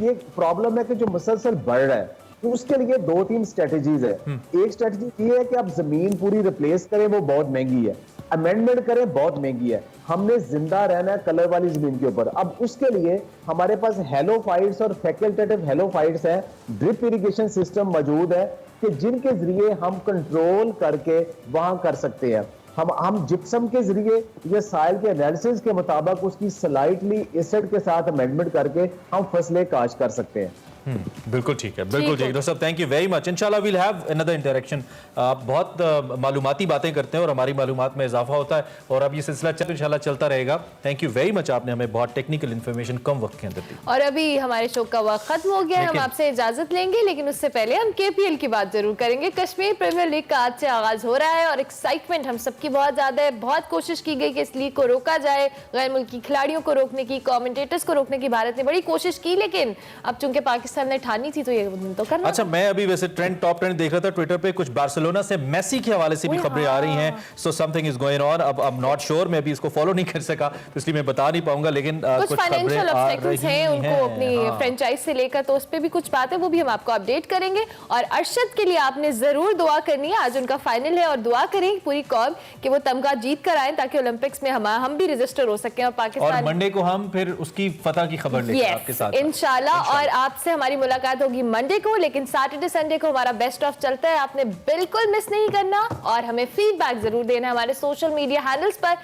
ये प्रॉब्लम है कि जो मुसलसल बढ़ रहा है, तो उसके लिए 2-3 स्ट्रेटजीज है। एक स्ट्रेटजी ये है कि आप जमीन पूरी रिप्लेस करें, वो बहुत महंगी है। अमेंडमेंट करें, बहुत महंगी है। हमने जिंदा रहना है कलर वाली जमीन के ऊपर। अब उसके लिए हमारे पास हेलोफाइट्स और फैकल्टेटिव हेलोफाइट्स है, ड्रिप इरिगेशन सिस्टम मौजूद है कि जिनके जरिए हम कंट्रोल करके वहां कर सकते हैं। हम जिप्सम के जरिए या साइल के एनालिसिस के मुताबिक उसकी स्लाइटली एसिड के साथ अमेंडमेंट करके हम फसलें काश्त कर सकते हैं। बिल्कुल ठीक है, बिल्कुल ठीक है डॉक्टर साहब, थैंक यू वेरी मच। इंशाल्लाह वील हैव अनदर इंटरेक्शन। आप बहुत मालूमाती बातें करते हैं और हमारी मालूमात में इजाफा होता है, और अब ये सिलसिला इंशाल्लाह चलता रहेगा। थैंक यू वेरी मच, आपने हमें बहुत टेक्निकल इन्फॉर्मेशन कम वक्त के अंदर दी। और अभी हमारे शो का वक्त खत्म हो गया, हम आपसे इजाजत लेंगे, लेकिन उससे पहले हम KPL की बात जरूर करेंगे। कश्मीर प्रीमियर लीग का आज से आगाज हो रहा है और एक्साइटमेंट हम सबकी बहुत ज्यादा है। बहुत कोशिश की गई कि इस लीग को रोका जाए, गैर मुल्की खिलाड़ियों को रोकने की, कमेंटेटर्स को रोकने की भारत ने बड़ी कोशिश की, लेकिन अब चूंकि पाकिस्तान पाकिस्तान ने ठानी थी तो ये तो करना। अच्छा, मैं अभी वैसे टॉप ट्रेंड देख रहा था ट्विटर पे, कुछ बार्सिलोना से मेसी के हवाले से भी खबरें आ रही हैं, so something is going on. अब नॉट श्योर, मैं अभी इसको फॉलो नहीं कर सका तो इसलिए मैं बता नहीं पाऊंगा, लेकिन कुछ फाइनेंशियल ऑब्स्टेकल्स हैं उनको अपनी हाँ। फ्रेंचाइज से लेकर, तो उस पे भी कुछ बात है, वो भी हम आपको अपडेट करेंगे। और अरशद के लिए आपने जरूर दुआ करनी है, आज उनका फाइनल है और दुआ करें पूरी कौम कि वो तमगा जीत कर आए ताकि ओलंपिक्स में हम भी रजिस्टर हो सकें और पाकिस्तान। और मंडे को हम फिर उसकी फतह की खबर लेकर आपके साथ इंशाल्लाह। और आपसे हमारी मुलाकात होगी मंडे को, लेकिन सैटरडे संडे को हमारा बेस्ट ऑफ चलता है, आपने बिल्कुल मिस नहीं करना और हमें फीडबैक जरूर देना है हमारे सोशल मीडिया हैंडल्स पर।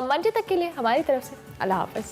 मंडे तक के लिए हमारी तरफ से अल्लाह हाफिज।